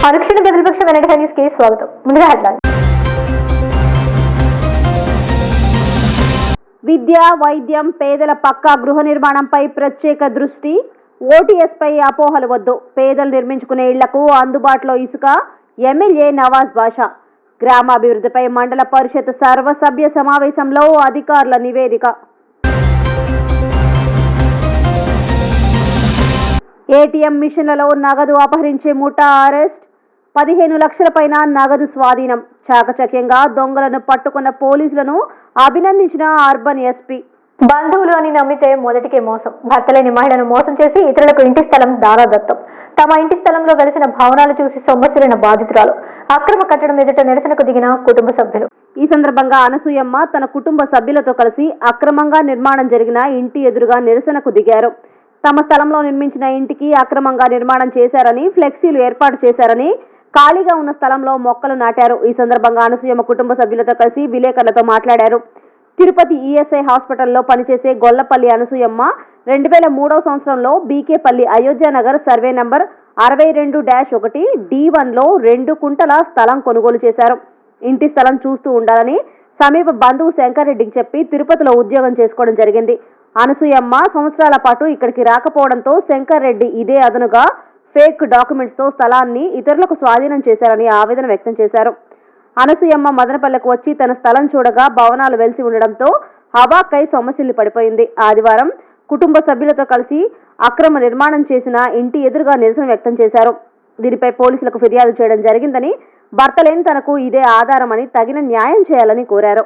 అనుక్షణ ప్రతిపక్ష వెనక న్యూస్ కి స్వాగతం. ముందుగా హెడ్లైన్. విద్య, వైద్యం, పేదల పక్కా గృహ నిర్మాణంపై ప్రత్యేక దృష్టి. ఓటీఎస్ పై అపోహలు వద్దు. పేదలు నిర్మించుకునే ఇళ్లకు అందుబాటులో ఇసుక. ఎమ్మెల్యే నవాజ్ బాషా. గ్రామాభివృద్ధిపై మండల పరిషత్ సర్వసభ్య సమావేశంలో అధికారుల నివేదిక. ఏటీఎం మిషన్లలో నగదు అపహరించే ముఠా అరెస్ట్. 15 లక్షల పైన నగదు స్వాధీనం. చాకచక్యంగా దొంగలను పట్టుకున్న పోలీసులను అభినందించిన అర్బన్ ఎస్పీ. బంధువులు అని నమ్మితే మొదటికే మోసం. భర్తలేని మహిళను మోసం చేసి ఇతరులకు ఇంటి స్థలం దారాదత్తం. తమ ఇంటి స్థలంలో వెలిసిన భవనాలు చూసి సొమ్మసిలిన బాధితురాలు. అక్రమ కట్టడం ఎదుట నిరసనకు దిగిన కుటుంబ సభ్యులు. ఈ సందర్భంగా అనసూయమ్మ తన కుటుంబ సభ్యులతో కలిసి అక్రమంగా నిర్మాణం జరిగిన ఇంటి ఎదురుగా నిరసనకు దిగారు. తమ స్థలంలో నిర్మించిన ఇంటికి అక్రమంగా నిర్మాణం చేశారని, ఫ్లెక్సీలు ఏర్పాటు చేశారని, ఖాళీగా ఉన్న స్థలంలో మొక్కలు నాటారు. ఈ సందర్భంగా అనసూయమ్మ కుటుంబ సభ్యులతో కలిసి విలేకరులతో మాట్లాడారు. తిరుపతి ఈఎస్ఐ హాస్పిటల్లో పనిచేసే గొల్లపల్లి అనసూయమ్మ 2003వ సంవత్సరంలో బీకేపల్లి అయోధ్యానగర్ సర్వే నంబర్ 62-1 D1లో 2 కుంటల స్థలం కొనుగోలు చేశారు. ఇంటి స్థలం చూస్తూ ఉండాలని సమీప బంధువు శంకర్ రెడ్డికి చెప్పి తిరుపతిలో ఉద్యోగం చేసుకోవడం జరిగింది. అనసూయమ్మ సంవత్సరాల పాటు ఇక్కడికి రాకపోవడంతో శంకర్ రెడ్డి ఇదే అదనుగా ఫేక్ డాక్యుమెంట్స్ తో స్థలాన్ని ఇతరులకు స్వాధీనం చేశారని ఆవేదన వ్యక్తం చేశారు. అనసూయమ్మ మదనపల్లెకు వచ్చి తన స్థలం చూడగా భవనాలు వెలిసి ఉండడంతో హవాక్కై సొమ్మసిల్లి పడిపోయింది. ఆదివారం కుటుంబ సభ్యులతో కలిసి అక్రమ నిర్మాణం చేసిన ఇంటి ఎదురుగా నిరసన వ్యక్తం చేశారు. దీనిపై పోలీసులకు ఫిర్యాదు చేయడం జరిగిందని, భర్త లేని తనకు ఇదే ఆధారమని తగిన న్యాయం చేయాలని కోరారు.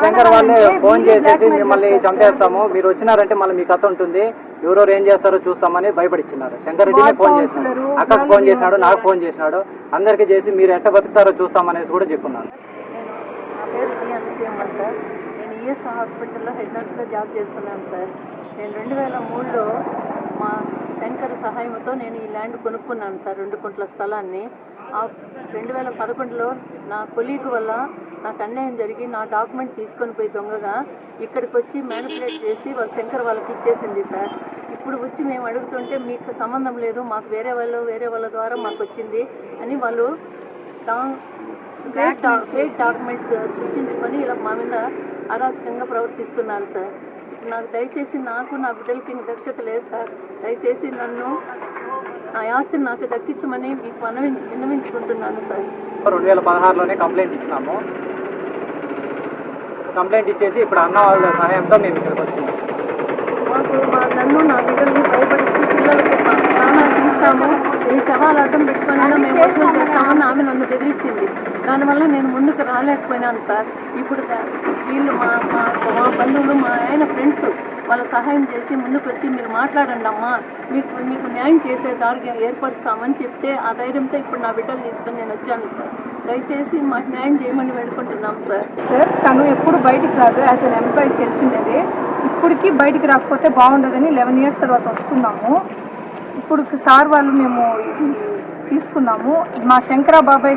శంకర్ వాళ్ళే ఫోన్ చేసేసి మిమ్మల్ని చంపేస్తాము, మీరు వచ్చినారంటే మళ్ళీ మీ కథ ఉంటుంది, ఎవరెవరు ఏం చేస్తారో చూస్తామని భయపడిచ్చినారు. శంకర్ రెడ్డిని ఫోన్ చేసినాడు, అక్కకు ఫోన్ చేసినాడు, నాకు ఫోన్ చేసినాడు, అందరికీ చేసి మీరు ఎట్ట బతుకుతారో చూస్తామనేసి కూడా చెప్పున్నాను. నా పేరు జి అనసూయమ్మ సార్. నేను ఈఎస్ హాస్పిటల్లో హెడ్ నర్స్గా జాబ్ చేస్తున్నాను సార్. నేను 2003లో మా శంకర్ సహాయంతో నేను ఈ ల్యాండ్ కొనుక్కున్నాను సార్, 2 కుంట్ల స్థలాన్ని. 2011లో నా కొలీగ్ వల్ల నాకు అన్యాయం జరిగి నా డాక్యుమెంట్ తీసుకొని పోయి దొంగగా ఇక్కడికి వచ్చి మ్యానిపులేట్ చేసి వాళ్ళ శంకర్ వాళ్ళకి ఇచ్చేసింది సార్. ఇప్పుడు వచ్చి మేము అడుగుతుంటే మీకు సంబంధం లేదు, మాకు వేరే వాళ్ళ ద్వారా మాకు వచ్చింది అని వాళ్ళు ఫేక్ డాక్యుమెంట్స్ సృష్టించుకొని ఇలా మా మీద అరాచకంగా ప్రవర్తిస్తున్నారు సార్. నాకు దయచేసి నాకు నా బిడ్డలకి దక్షత లేదు సార్. దయచేసి నన్ను నా ఆస్తిని నాకు దక్కించమని మీకు విన్నవించుకుంటున్నాను సార్. 2016లోనే కంప్లైంట్ ఇచ్చినాము. కంప్లైంట్ ఇచ్చేసి ఇప్పుడు అన్న వాళ్ళ సహాయంతో మేము ఇక్కడికి వచ్చినాము. మాకు నన్ను నా బిడ్డల్ని భయపడించి పిల్లలకి ప్రాణాలు తీస్తాము, ఈ సవాలు అడ్డం పెట్టుకుని మేము వసూలు చేస్తామని ఆమె నన్ను బెదిరించింది. దానివల్ల నేను ముందుకు రాలేకపోయినాను సార్. ఇప్పుడు వీళ్ళు మా బంధువులు, మా ఆయన ఫ్రెండ్స్ వాళ్ళ సహాయం చేసి ముందుకు వచ్చి మీరు మాట్లాడండి అమ్మా, మీకు న్యాయం చేసే దారికి ఏర్పరుస్తామని చెప్తే ఆ ధైర్యంతో ఇప్పుడు నా బిడ్డలు తీసుకొని నేను వచ్చాను సార్. దయచేసి మాకు న్యాయం చేయమని వేడుకుంటున్నాం సార్. సార్ తను ఎప్పుడు బయటికి రాదు, యాజ్ అన్ ఎంప్లాయీ తెలిసిందే. ఇప్పటికీ బయటికి రాకపోతే బాగుండదని 11 years తర్వాత వస్తున్నాము. ఇప్పుడు సార్ వాళ్ళు మేము తీసుకున్నాము. మా శంకరాబాబాయ్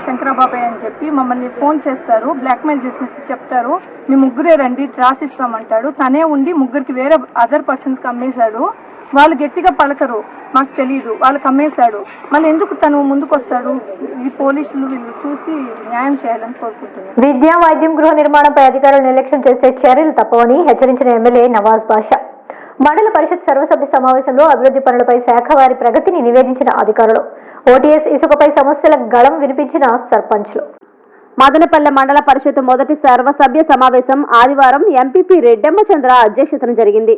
అని చెప్పి మమ్మల్ని ఫోన్ చేస్తారు, బ్లాక్మెయిల్ చేసినట్టు చెప్తారు. మీ ముగ్గురే రండి రాసిస్తామంటాడు. తనే ఉండి ముగ్గురికి వేరే అదర్ పర్సన్స్కి అమ్మేశాడు. వాళ్ళు గట్టిగా పలకరు, మాకు తెలియదు, వాళ్ళకి అమ్మేశాడు. మళ్ళీ ఎందుకు తను ముందుకు వస్తాడు? ఈ పోలీసులు వీళ్ళు చూసి న్యాయం చేయాలని కోరుకుంటున్నారు. విద్య, వైద్యం, గృహ నిర్మాణంపై అధికారులు నిర్లక్ష్యం చేస్తే చర్యలు తప్పవని హెచ్చరించిన ఎమ్మెల్యే నవాజ్ బాషా. మండల పరిషత్ సర్వసభ్య సమావేశంలో అభివృద్ధి పనులపై శాఖ వారి ప్రగతిని నివేదించిన అధికారులు. ఓటీఎస్ ఇసుకపై సమస్యల గళం వినిపించిన సర్పంచ్లు. మదనపల్లె మండల పరిషత్ మొదటి సర్వసభ్య సమావేశం ఆదివారం ఎంపీపీ రెడ్డెమ్మచంద్ర అధ్యక్షతన జరిగింది.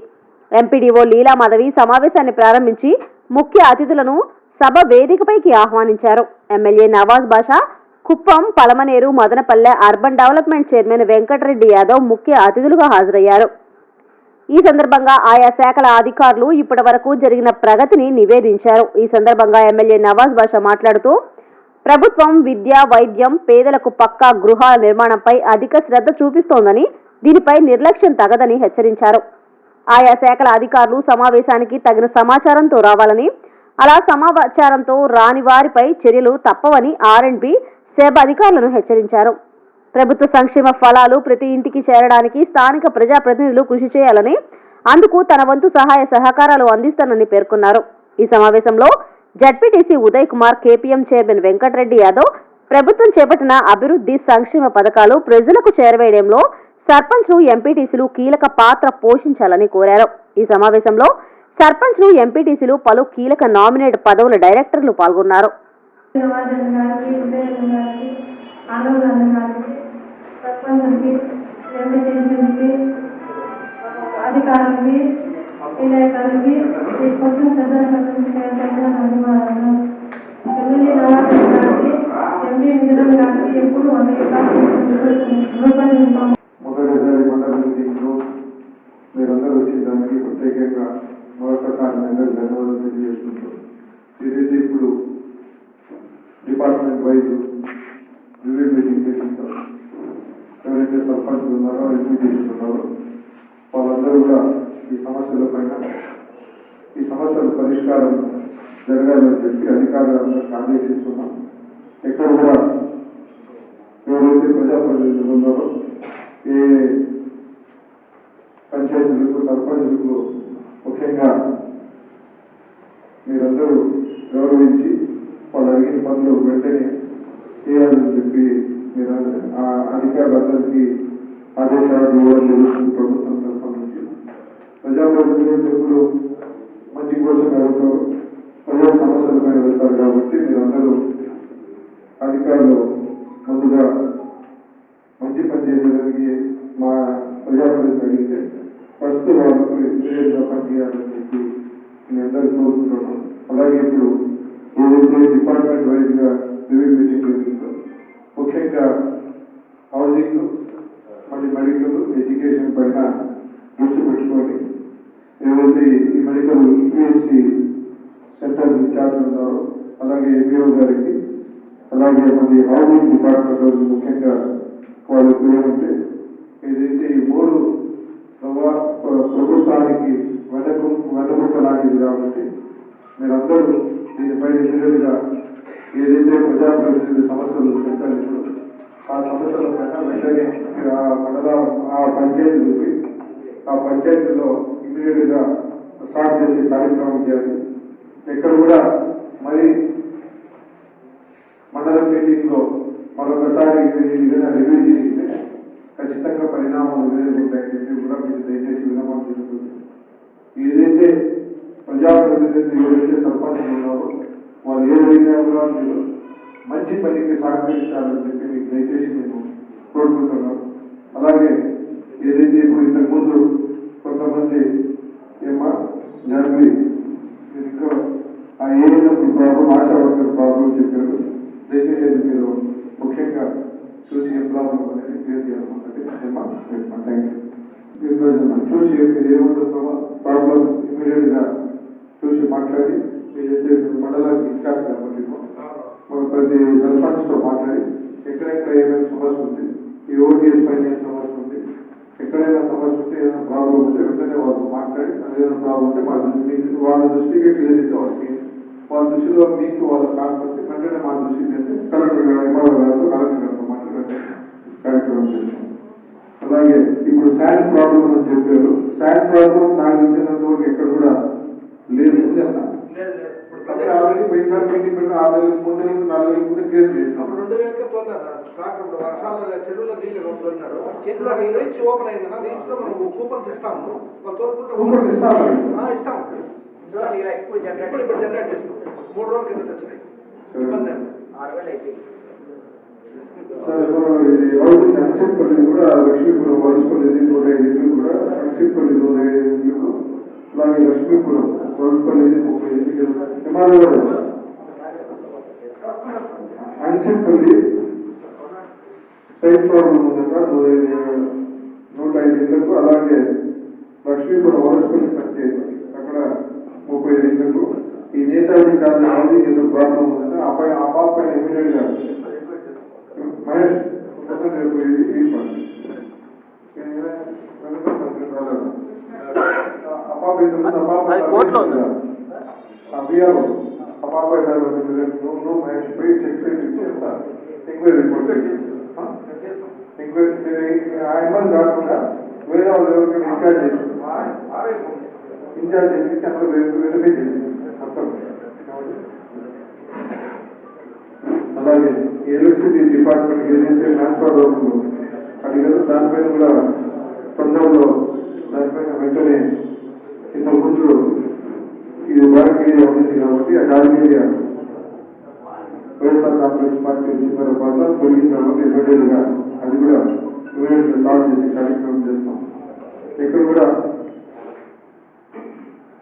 ఎంపీడీఓ లీలా మాధవి సమావేశాన్ని ప్రారంభించి ముఖ్య అతిథులను సభ వేదికపైకి ఆహ్వానించారు. MLA Nawaz Basha, Kuppam, Palamaner, Madanapalle urban development chairman Venkatareddy Yadav ముఖ్య అతిథులుగా హాజరయ్యారు. ఈ సందర్భంగా ఆయా శాఖల అధికారులు ఇప్పటి వరకు జరిగిన ప్రగతిని నివేదించారు. ఈ సందర్భంగా ఎమ్మెల్యే నవాజ్ బాషా మాట్లాడుతూ ప్రభుత్వం విద్య, వైద్యం, పేదలకు పక్కా గృహాల నిర్మాణంపై అధిక శ్రద్ధ చూపిస్తోందని, దీనిపై నిర్లక్ష్యం తగదని హెచ్చరించారు. ఆయా శాఖల అధికారులు సమావేశానికి తగిన సమాచారంతో రావాలని, అలా సమాచారంతో రాని వారిపై చర్యలు తప్పవని R&B సెబ్ అధికారులను హెచ్చరించారు. ప్రభుత్వ సంక్షేమ ఫలాలు ప్రతి ఇంటికి చేరడానికి స్థానిక ప్రజాప్రతినిధులు కృషి చేయాలని, అందుకు తన వంతు సహాయ సహకారాలు అందిస్తానని పేర్కొన్నారు. ఈ సమావేశంలో ZPTC Uday Kumar, KPM chairman Venkatareddy Yadav ప్రభుత్వం చేపట్టిన అభివృద్ధి సంక్షేమ పథకాలు ప్రజలకు చేరవేయడంలో సర్పంచ్లు, ఎంపీటీసీలు కీలక పాత్ర పోషించాలని కోరారు. ఈ సమావేశంలో సర్పంచ్లు, ఎంపీటీసీలు, పలు కీలక నామినేట్ పదవుల డైరెక్టర్లు పాల్గొన్నారు. అధికారులకి, విలేకరులకి కొంచెం ఎమ్మెల్యే నవాజ్ గారికి, ఎంపీ మిథునం గారికి ఎప్పుడు మొదటిసారి మండల మీటింగ్లో మీరందరూ వచ్చిన దానికి ప్రత్యేకంగా మరొకసారి అందరూ ధన్యవాదాలు తెలియజేసుకుంటాం. ఏదైతే ఇప్పుడు డిపార్ట్మెంట్ వైజ్ రివ్యూ మీటింగ్ చేస్తుంటారు, ఎవరైతే సర్పంచ్లు ఉన్నారో, ఎంపీటీసీలు ఉన్నారో వాళ్ళందరూ కూడా ఈ సమస్యల పరిష్కారం జరగాలని చెప్పి అధికారులందరూ ఆదేశిస్తున్నాం. ఎక్కడ కూడా ఎవరైతే ప్రజాప్రతినిధులు ఉన్నారో ఏ పంచాయతీలకు, సర్పంచులకు ముఖ్యంగా మీరందరూ గౌరవించి వాళ్ళు అడిగిన పనులు వెంటనే చేయాలని చెప్పి మీరు ఆ అధికారులందరికీ ఆదేశాలు ఇవ్వడం జరుగుతుంది. ప్రభుత్వం తరఫున నుంచి ప్రజాప్రతినిధులు ఎప్పుడు మంచి కోసం అడుగుతారు, ప్రజా సమస్యల పైన వెళ్తారు. కాబట్టి మీరందరూ అధికారులు ముందుగా మంచి పని చేయడానికి మా ప్రజాప్రతినిధులు అడిగితే ఫస్ట్ వాళ్ళకు ఇమీడియట్గా పనిచేయాలని చెప్పి మీ అందరూ కోరుకుంటున్నాం. అలాగే ఇప్పుడు ఏదైతే డిపార్ట్మెంట్ వైజ్గా రివ్యూ మీటింగ్ జరిగిందో ముఖ్యంగా హౌసింగ్, మళ్ళీ మెడికల్, ఎడ్యుకేషన్ పైన దృష్టి పెట్టుకొని ఏవైతే ఈ మెడికల్ ఈపీఎస్సి సెంటర్ ఇన్ఛార్జ్ ఉన్నారో అలాగే ఎంఈఓ గారికి, అలాగే మళ్ళీ హౌసింగ్ డిపార్ట్మెంట్ వాళ్ళు ముఖ్యంగా వాళ్ళకు ఏమంటే ఏదైతే ఈ 3 ప్రభుత్వానికి వెన్నముక్క లాంటిది. కాబట్టి మీరందరూ దీనిపై ఇమీడియట్గా ఏదైతే ప్రజాప్రతినిధుల సమస్యలు చెప్పారు ఆ సమస్యల పైన వెంటనే ఆ పంచాయతీలో ఇమీడియట్గా స్టార్ట్ చేసే కార్యక్రమం చేయాలి. ఎక్కడ కూడా మరి మండల మీటింగ్లో మరొకసారి ఏదైనా రివ్యూ చేస్తే ఖచ్చితంగా పరిణామాలు వేరే ఉంటాయని చెప్పి కూడా మీరు దయచేసి వినమని జరుగుతుంది. ఏదైతే ప్రజాప్రతినిధులు ఎవరైతే సర్పంచులు ఉన్నారో వాళ్ళు ఏదైనా కూడా మీరు మంచి పనికి సహకరించాలని చెప్పి మీకు దయచేసి నేను కోరుకుంటున్నాను. అలాగే ఏదైతే ఇప్పుడు ఇంతకుముందు కొంతమంది జరిగి ఇంకా ఆ ANM problem, ASHA worker problem చెప్పారు. దయచేసి మీరు ముఖ్యంగా చూసి ఏ ప్రాబ్లం అనేది క్లియర్ చేయాలన్నది థ్యాంక్ యూ. చూసి ఏముంటుందో ప్రాబ్లం ఇమీడియట్గా చూసి మాట్లాడి ఏదైతే మండలానికి ఇన్ఛార్జ్ కాబట్టి ప్రతి సర్పంచ్తో మాట్లాడి ఎక్కడెక్కడ ఏమేమి సమస్య ఉంది, ఈ ఓటీఎస్ పైన ఏం సమస్య ఉంది, ఎక్కడైనా సమస్య ఉంటే ఏదైనా ప్రాబ్లం ఉంటే వెంటనే వాళ్ళతో మాట్లాడి అదేదైనా ప్రాబ్లం ఉంటే వాళ్ళ దృష్టికి క్లియర్ అయితే వాళ్ళ దృష్టిలో మీకు వాళ్ళ కాకపోతే వెంటనే మా దృష్టికి కలెక్టర్ గారు, ఎంఆర్ఓ గారితో, కలెక్టర్ గారితో మాట్లాడి కార్యక్రమం చేస్తాం. అలాగే ఇప్పుడు శాండ్ ప్రాబ్లం అని చెప్పారు. శాండ్ ప్రాబ్లం నాకు తెలిసినంత వరకు ఎక్కడ కూడా లేదు. ఆల్రెడీ పోయినసారి మీటింగ్ పెట్టి 6 నెలలు, 3 నెలలు, 4 నెలల ముందు క్లియర్ చేసి అప్పుడు 2000కే తోన్నారు. ఇప్పుడు వర్షాలు చెరువులో నీళ్ళు తోన్నారు. చెరువులో రీచ్ ఓపెన్ అయిందన్నా, రీచ్ లో మనం కూపన్స్ ఇస్తాము. కూపన్స్ ఇస్తాము. ఇప్పుడు జనరేట్ చేస్తాం. 3 రోజుల కింద వచ్చినాయి. ఇబ్బంది 6000 అయిపోయింది. అంశంపల్లి కూడా లక్ష్మీపురం, వలసపల్లి 105 ఇళ్ళు కూడా, అంశంపల్లి 105 ఇళ్ళు, అలాగే లక్ష్మీపురం, వలసపల్లి 35 ఇళ్ళు. అంశంపల్లి సైట్ ప్రాబ్లం ఉందట 105 ఇళ్లకు, అలాగే లక్ష్మీపురం, వలసపల్లి పంచాయతీ అక్కడ 35 ఇళ్లకు. ఈ నేతాజీ కాలనీ హౌసింగ్ ఏదో ప్రాబ్లం ఉందంటే ఆ పాప పైన ఇమీడియట్గా మహేష్ మహేష్ పోయి చెక్ ఇచ్చి ఎంక్వైరీ రిపోర్ట్ ఎంక్వైరీ కాకుండా వేరే వాళ్ళు ఎవరికైనా ఇన్ఛార్జ్ చేసి అందరూ వెరిఫై చేసి మొత్తం అలాగే ఎలక్ట్రిసిటీ డిపార్ట్మెంట్కి ఏదైతే మ్యాన్పవర్ వర్క్లు అడిగారో దానిపైన కూడా తొందరలో దానిపైన వెంటనే ఇంతకు ముందు ఇది డార్క్ ఏరియా ఉంది కాబట్టి ఆ dark area YSR Congress party వచ్చిన తర్వాత తొలగిన తర్వాత ఇమ్మీడియట్గా అది కూడా ఇమ్మీడియట్గా సాల్వ్ చేసే కార్యక్రమం చేస్తాం. ఇక్కడ కూడా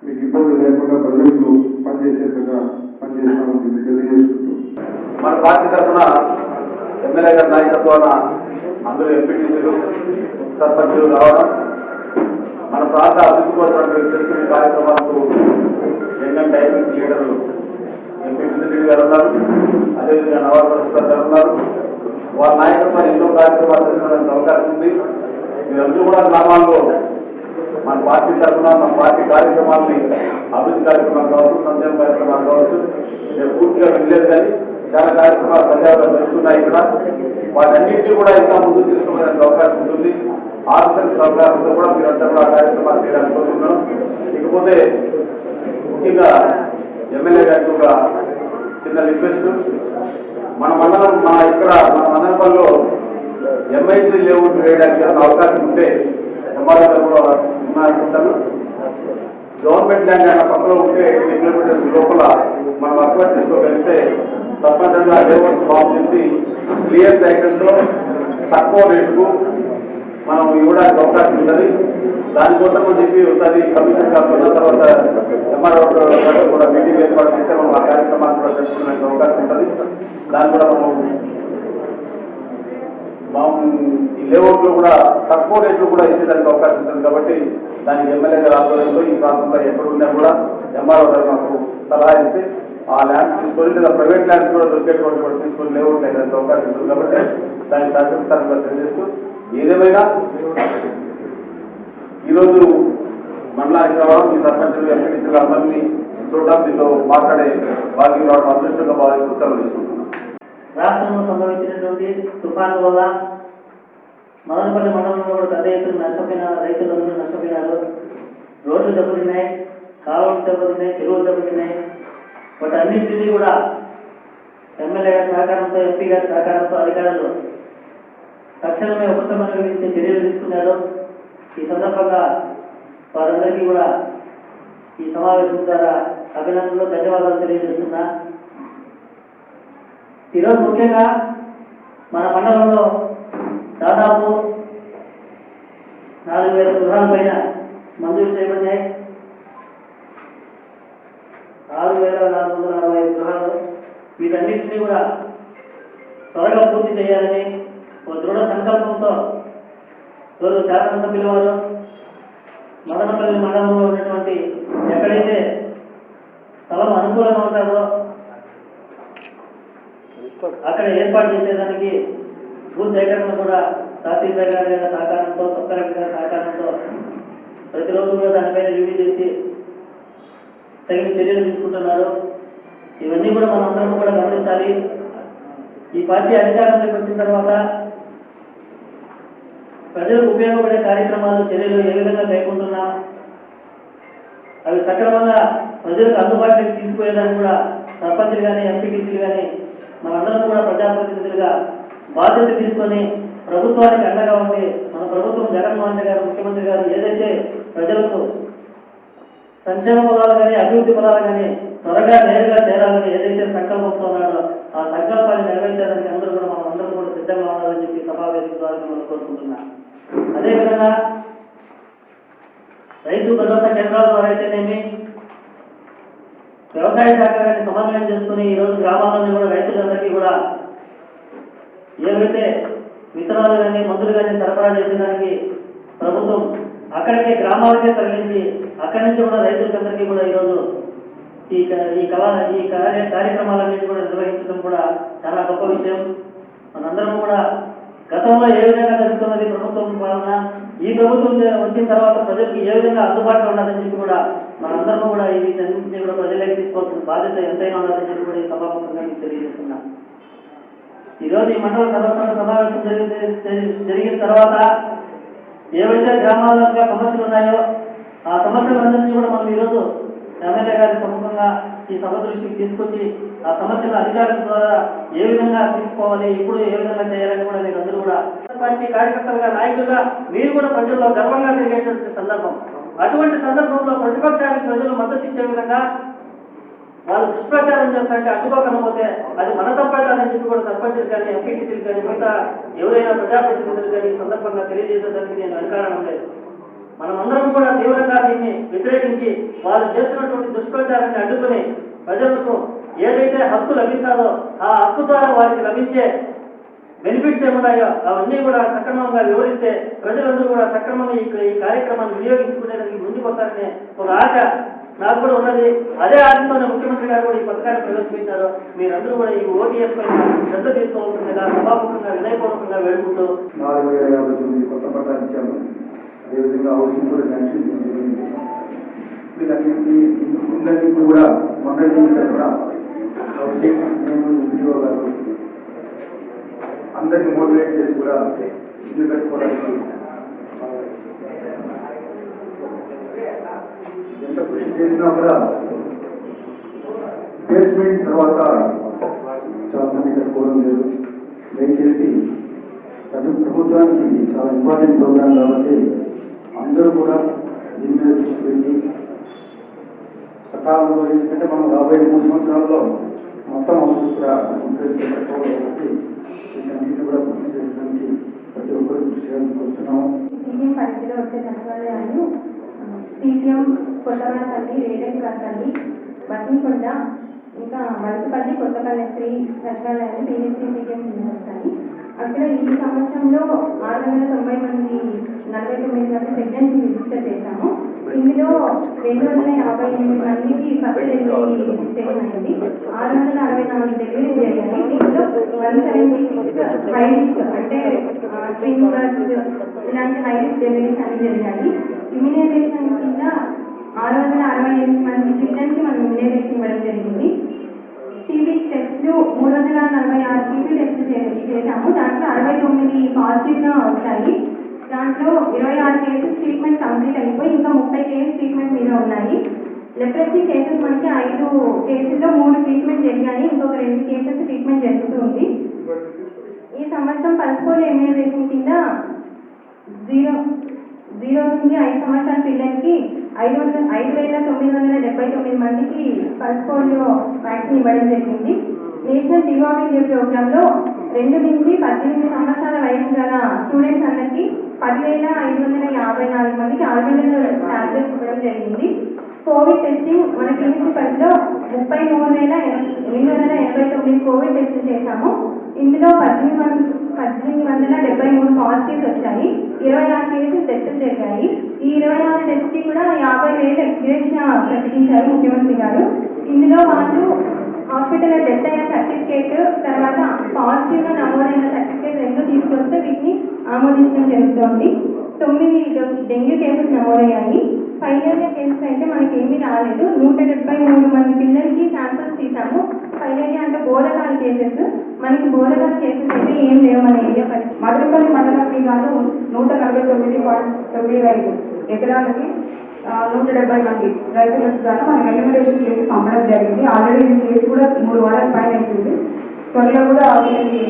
మీకు ఇబ్బంది లేకుండా ప్రజలకు పనిచేసేట్టుగా పనిచేస్తామని చెప్పి తెలియజేసుకుంటూ మన పార్టీ తరఫున ఎమ్మెల్యే గారి నాయకత్వాన అందరూ ఎంపీటీసీలు సర్పంచులు రావడం మన ప్రాంత అభివృద్ధి కోసం చేసుకునే కార్యక్రమాలకు జగన్ డైనమిక్ లీడర్లు ఎంపీ మిథున్ గారు ఉన్నారు, అదేవిధంగా నవాజ్ ప్రసాద్ గారు ఉన్నారు. వారి నాయకత్వాన్ని ఎన్నో కార్యక్రమాలు చేసుకోవడానికి అవకాశం ఉంది. మీరందరూ కూడా గ్రామాల్లో మన పార్టీ తరఫున మన పార్టీ కార్యక్రమాలని అభివృద్ధి కార్యక్రమాలు కావచ్చు, సంక్షేమ కార్యక్రమాలు కావచ్చు, నేను పూర్తిగా వెళ్ళలేదు కానీ చాలా కార్యక్రమాలు సజావుగా జరుగుతున్నాయి. ఇక్కడ వాటన్నింటినీ కూడా ఇంకా ముందుకు తీసుకోవడానికి అవకాశం ఉంటుంది. ఆర్థిక సహకారంతో కూడా మీరంతా కూడా కార్యక్రమాలు చేయడానికి కోరుతున్నాం. ఇకపోతే ముఖ్యంగా ఎమ్మెల్యే గారికి ఒక చిన్న రిక్వెస్ట్, మన మండలం మన మండలంలో ఎంఐసీ లేఅవుట్ వేయడానికి అవకాశం ఉంటే ఎంఆర్ఓ కూడా ఉన్నారనుకుంటాను. గవర్నమెంట్ ల్యాండ్ అయినా పక్కలో ఉంటే 8 కిలోమీటర్స్ లోపల మనం అక్వైర్ చేసుకోగలిగితే తప్పనిసరిగా లేఅవుట్ ఫామ్ చేసి క్లియర్ టైటిల్తో తక్కువ రేటుకు మనం ఇవ్వడానికి అవకాశం ఉంటుంది. దానికోసం అని చెప్పి ఒకసారి కమిషన్ కాకుండా తర్వాత ఎంఆర్ఓ కూడా మీటింగ్ ఏర్పాటు చేస్తే మనం ఆ కార్యక్రమాన్ని కూడా తెలుసుకోవడానికి అవకాశం ఉంటుంది. దాన్ని కూడా మనం ఈ లేఅవుట్లో కూడా తక్కువ రేట్లు కూడా ఇచ్చేదానికి అవకాశం ఉంటుంది. కాబట్టి దానికి ఎమ్మెల్యే గారి ఆధ్వర్యంలో ఈ ప్రాంతంలో ఎక్కడున్నా కూడా ఎంఆర్ఓ గారు మాకు సలహా ఇస్తే ఆ ల్యాండ్స్ తీసుకొని లేదా ప్రైవేట్ ల్యాండ్స్ కూడా దొరికేటువంటి కూడా తీసుకొని లేఅవుట్ అయ్యేదానికి అవకాశం ఉంటుంది. కాబట్టి దానికి సహకరిస్తారని తెలియజేస్తూ, ఏదేమైనా ఈరోజు మండలానికి రావడం, ఈ సర్పంచులు ఎంపీటీసీలు అందరినీ చూడడం, దీంట్లో మాట్లాడే భాగ్యం రావడం అదృష్టంగా భావిస్తూ సెలవు తీసుకుంటున్నాం. రాష్ట్రంలో సంభవించినటువంటి తుఫాను వల్ల మదనపల్లి మండలంలో కూడా పెద్ద ఎత్తున నష్టపోయిన రైతులందరూ నష్టపోయినారు. రోడ్లు దెబ్బతిన్నాయి, కాలువలు దెబ్బతిన్నాయి, చెరువులు దెబ్బతిన్నాయి. వాటి అన్నింటినీ కూడా ఎమ్మెల్యే గారి సహకారంతో, ఎంపీ గారి సహకారంతో అధికారులు తక్షణమే ఉపశమనం ఇచ్చే చర్యలు తీసుకున్నారు. ఈ సందర్భంగా వారందరికీ కూడా ఈ సమావేశం ద్వారా అభినందనలు, ధన్యవాదాలు తెలియజేస్తున్నా. ఈరోజు ముఖ్యంగా మన మండలంలో దాదాపు 4,000 గృహాల పైన మంజూరు చేయబడినాయి. 6,465 గృహాలు. వీటన్నింటినీ కూడా త్వరగా పూర్తి చేయాలని ఒక దృఢ సంకల్పంతో గౌరవ శాసనసభ్యుల వారు మదనపల్లి మండలంలో ఉన్నటువంటి ఎక్కడైతే స్థలం అనుకూలంగా ఉంటుందో అక్కడ ఏర్పాటు చేసేదానికి భూ సేకరణ కూడా తహసీల్దార్ గారి సహకారంతో, సబ్ కలెక్టర్ గారి సహకారంతో ప్రతిరోజు కూడా దానిపైన రివ్యూ చేసి తగిన చర్యలు తీసుకుంటున్నారు. ఇవన్నీ కూడా మనందరం కూడా గమనించాలి. ఈ పార్టీ అధికారంలోకి వచ్చిన తర్వాత ప్రజలకు ఉపయోగపడే కార్యక్రమాలు, చర్యలు ఏ విధంగా కైకుంటున్నా అవి సక్రమంగా ప్రజలకు అందుబాటులోకి తీసుకుపోయేదాన్ని కూడా సర్పంచులు కానీ, ఎంపీటీసీలు కానీ మనందరం కూడా ప్రజాప్రతినిధులుగా బాధ్యత తీసుకొని ప్రభుత్వానికి అండగా ఉండి, మన ప్రభుత్వం జగన్మోహన్ రెడ్డి గారు ముఖ్యమంత్రి గారు ఏదైతే ప్రజలకు సంక్షేమ ఫలాలు కానీ, అభివృద్ధి ఫలాలు కానీ త్వరగా నేరుగా చేరాలని ఏదైతే సంకల్పంతో ఉన్నాడో ఆ సంకల్పాన్ని నెరవేర్చడానికి అందరూ కూడా సిద్ధంగా ఉండాలని చెప్పి సమావేశం ద్వారా మనం కోరుకుంటున్నా. అదేవిధంగా రైతు భరోసా కేంద్రాల ద్వారా అయితేనేమి, వ్యవసాయ శాఖ గారిని సమన్వయం చేసుకుని ఈరోజు గ్రామాల్లోని కూడా రైతులందరికీ కూడా ఏవైతే విత్తనాలు కానీ, మందులు కానీ సరఫరా చేసేదానికి ప్రభుత్వం అక్కడికే గ్రామాలకే తరలించి అక్కడి నుంచి కూడా రైతులందరికీ కూడా ఈరోజు ఈ కార్యక్రమాలన్నింటి కూడా నిర్వహించడం కూడా చాలా గొప్ప విషయం. మనందరం కూడా గతంలో ఏ విధంగా జరుగుతున్నది ప్రభుత్వం పాలన, ఈ ప్రభుత్వం వచ్చిన తర్వాత ప్రజలకు ఏ విధంగా అందుబాటులో ఉన్నదని చెప్పి కూడా మనందరం కూడా ఈ వీటన్నింటినీ కూడా ప్రజలకు తీసుకోవాల్సిన బాధ్యత ఎంతైనా ఉన్నదని చెప్పి కూడా ఈ సభాముఖంగా మీకు తెలియజేస్తున్నా. ఈరోజు ఈ మండల సర్వసంఘ సమావేశం జరిగిన తర్వాత ఏవైతే గ్రామాల్లో సమస్యలు ఉన్నాయో ఆ సమస్యలందరినీ కూడా మనం ఈరోజు ఎమ్మెల్యే గారి సముఖంగా ఈ సభ దృష్టికి తీసుకొచ్చి ఆ సమస్యను అధికారుల ద్వారా ఏ విధంగా తీసుకోవాలి, ఇప్పుడు ఏ విధంగా చేయాలని కూడా మీరు అందరూ కూడా పార్టీ కార్యకర్తలుగా, నాయకులుగా మీరు కూడా ప్రజల్లో గర్వంగా తిరిగేటువంటి సందర్భం. అటువంటి సందర్భంలో ప్రతిపక్షానికి ప్రజలు మద్దతు ఇచ్చే విధంగా వాళ్ళు దుష్ప్రచారం చేస్తారంటే అడ్డుకోకపోతే అది మన తప్పైందని చెప్పి కూడా సర్పంచులు కానీ, ఎంపీటీసీలు కానీ, మిగతా ఎవరైనా ప్రజాప్రతినిధులు కానీ ఈ సందర్భంగా తెలియజేసేదానికి నేను వెనకాడడం లేదు. మనమందరం కూడా తీవ్రంగా దీన్ని వ్యతిరేకించి వాళ్ళు చేస్తున్నటువంటి దుష్ప్రచారాన్ని అడ్డుకుని ప్రజలకు ఏదైతే హక్కు లభిస్తాదో ఆ హక్కు ద్వారా వారికి లభించే బెనిఫిట్స్ ఏమున్నాయో అవన్నీ కూడా సక్రమంగా వివరిస్తే ప్రజలందరూ కూడా సక్రమంగా ఈ కార్యక్రమాన్ని వినియోగించుకునేందుకు ముందుకు వస్తారనే ఒక ఆశ నాకు కూడా ఉన్నది. అదే ఆశతోనే ముఖ్యమంత్రి గారు కూడా ఈ పథకాన్ని ప్రవేశపెట్టారు. మీరందరూ కూడా ఈ ఓటీఎస్ పైన శ్రద్ధ తీసుకోవాల్సిందిగా సభాముఖంగా వినయపూర్వకంగా వేడుకుంటూ 4059 కొత్త పట్టాలు ఇచ్చాము. అదేవిధంగా హౌసింగ్ కూడా శాంక్షన్ చేసింది. వీళ్ళన్నింటినీ కూడా మండలి తరఫున హౌసింగ్ వీడియో గారు అందరినీ మోటివేట్ చేసి కూడా ఇల్లు కట్టుకోవడానికి ఎంత కృషి చేసినా కూడా బేస్మెంట్ తర్వాత చాలా మంది కట్టుకోవడం లేదు. దయచేసి ప్రభుత్వానికి చాలా ఇంపార్టెంట్ ప్రోగ్రామ్ కాబట్టి అందరూ కూడా దీని మీద దృష్టి పెట్టి సకాలంలో, ఎందుకంటే మనం 53 సంవత్సరాల్లో మొత్తం హౌసెస్ కూడా కట్టుకోవాలి కాబట్టి వీటన్నింటినీ కూడా పూర్తి చేయడానికి ప్రతి ఒక్కరు కృషి చేయాలని కోరుతున్నాము. సీఎం పరిధిలో వచ్చే సచివాలయాలు సిపిఎం, కొత్తవారపల్లి, రేడెంపల్లి, బసంకొండ, ఇంకా వలసపల్లి, కొత్తపల్లి 3 సచివాలయాలు పిహెచ్సి సీఎం కింద వస్తాయి. అక్కడ ఈ సంవత్సరంలో 690 మంది 49 మంది ప్రెగ్నెన్సీ రిజిస్టర్ చేశాము. ఇందులో 258 మందికి ఫస్ట్ డెలివరీ రిజిస్ట్రేషన్ అయింది. 664 డెలివరీ జరిగాయి. దీంట్లో 176 హై రిస్క్ అంటే ట్విన్ బర్త్ ఇలాంటి హై రిస్క్ డెలివరీస్ అన్ని జరిగాయి. ఇమ్యునైజేషన్ కింద 668 మంది చిల్డ్రన్కి మనం ఇమ్యునైజేషన్ ఇవ్వడం జరిగింది. టీబీ టెస్ట్లు 346 టీబీ టెస్ట్లు చేశాము. దాంట్లో 69 పాజిటివ్గా వచ్చాయి. దాంట్లో 26 కేసెస్ ట్రీట్మెంట్ కంప్లీట్ అయిపోయి ఇంకా 30 కేసెస్ ట్రీట్మెంట్ మీద ఉన్నాయి. లెప్రసీ కేసెస్ మనకి 5 కేసుల్లో 3 ట్రీట్మెంట్ జరిగాయి. ఇంకొక 2 కేసెస్ ట్రీట్మెంట్ జరుగుతుంది. ఈ సంవత్సరం పల్స్ పోలియో ఇమ్యునైజేషన్ కింద 0 నుండి 5 సంవత్సరాల పిల్లలకి 5,979 మందికి పల్స్ పోలియో వ్యాక్సిన్ ఇవ్వడం జరిగింది. నేషనల్ డివామింగ్ డే ప్రోగ్రాంలో 2 నుంచి 18 సంవత్సరాల వయసు గల స్టూడెంట్స్ అందరికీ 10,554 మందికి ఆల్రెడీ టాబ్లెట్స్ ఇవ్వడం జరిగింది. కోవిడ్ టెస్టింగ్ మన పిహెచ్సి పరిధిలో 33,889 కోవిడ్ టెస్టులు చేశాము. ఇందులో 18,173 పాజిటివ్స్ వచ్చాయి. 26 కేసులు టెస్టులు జరిగాయి. ఈ 26 టెస్ట్కి కూడా 50,000 ఎక్స్గ్రేషియా ప్రకటించారు ముఖ్యమంత్రి గారు. ఇందులో వాళ్ళు హాస్పిటల్లో డెత్ అయిన సర్టిఫికేట్, తర్వాత పాజిటివ్గా నమోదైన సర్టిఫికేట్ 2 తీసుకొస్తే వీటిని ఆమోదించడం జరుగుతోంది. 9 డెంగ్యూ కేసెస్ నమోదయ్యాయి. ఫైలేరియా కేసెస్ అయితే మనకి ఏమీ రాలేదు. 173 మంది పిల్లలకి శాంపిల్స్ తీసాము. ఫైలేరియా అంటే బోధకాల కేసెస్, మనకి బోధకాల కేసెస్ అయితే ఏం లేవు మన ఏరియా పరిస్థితి. మదనపల్లి మండలానికి గాను 149.95 ఎకరాలకి 170 మంది రైతులకు గాను మనం ఎలిమినేషన్ చేసి పంపడం జరిగింది. ఆల్రెడీ ఇది చేసి కూడా 3 వారాల పైన అవుతుంది. త్వరలో కూడా వీళ్ళకి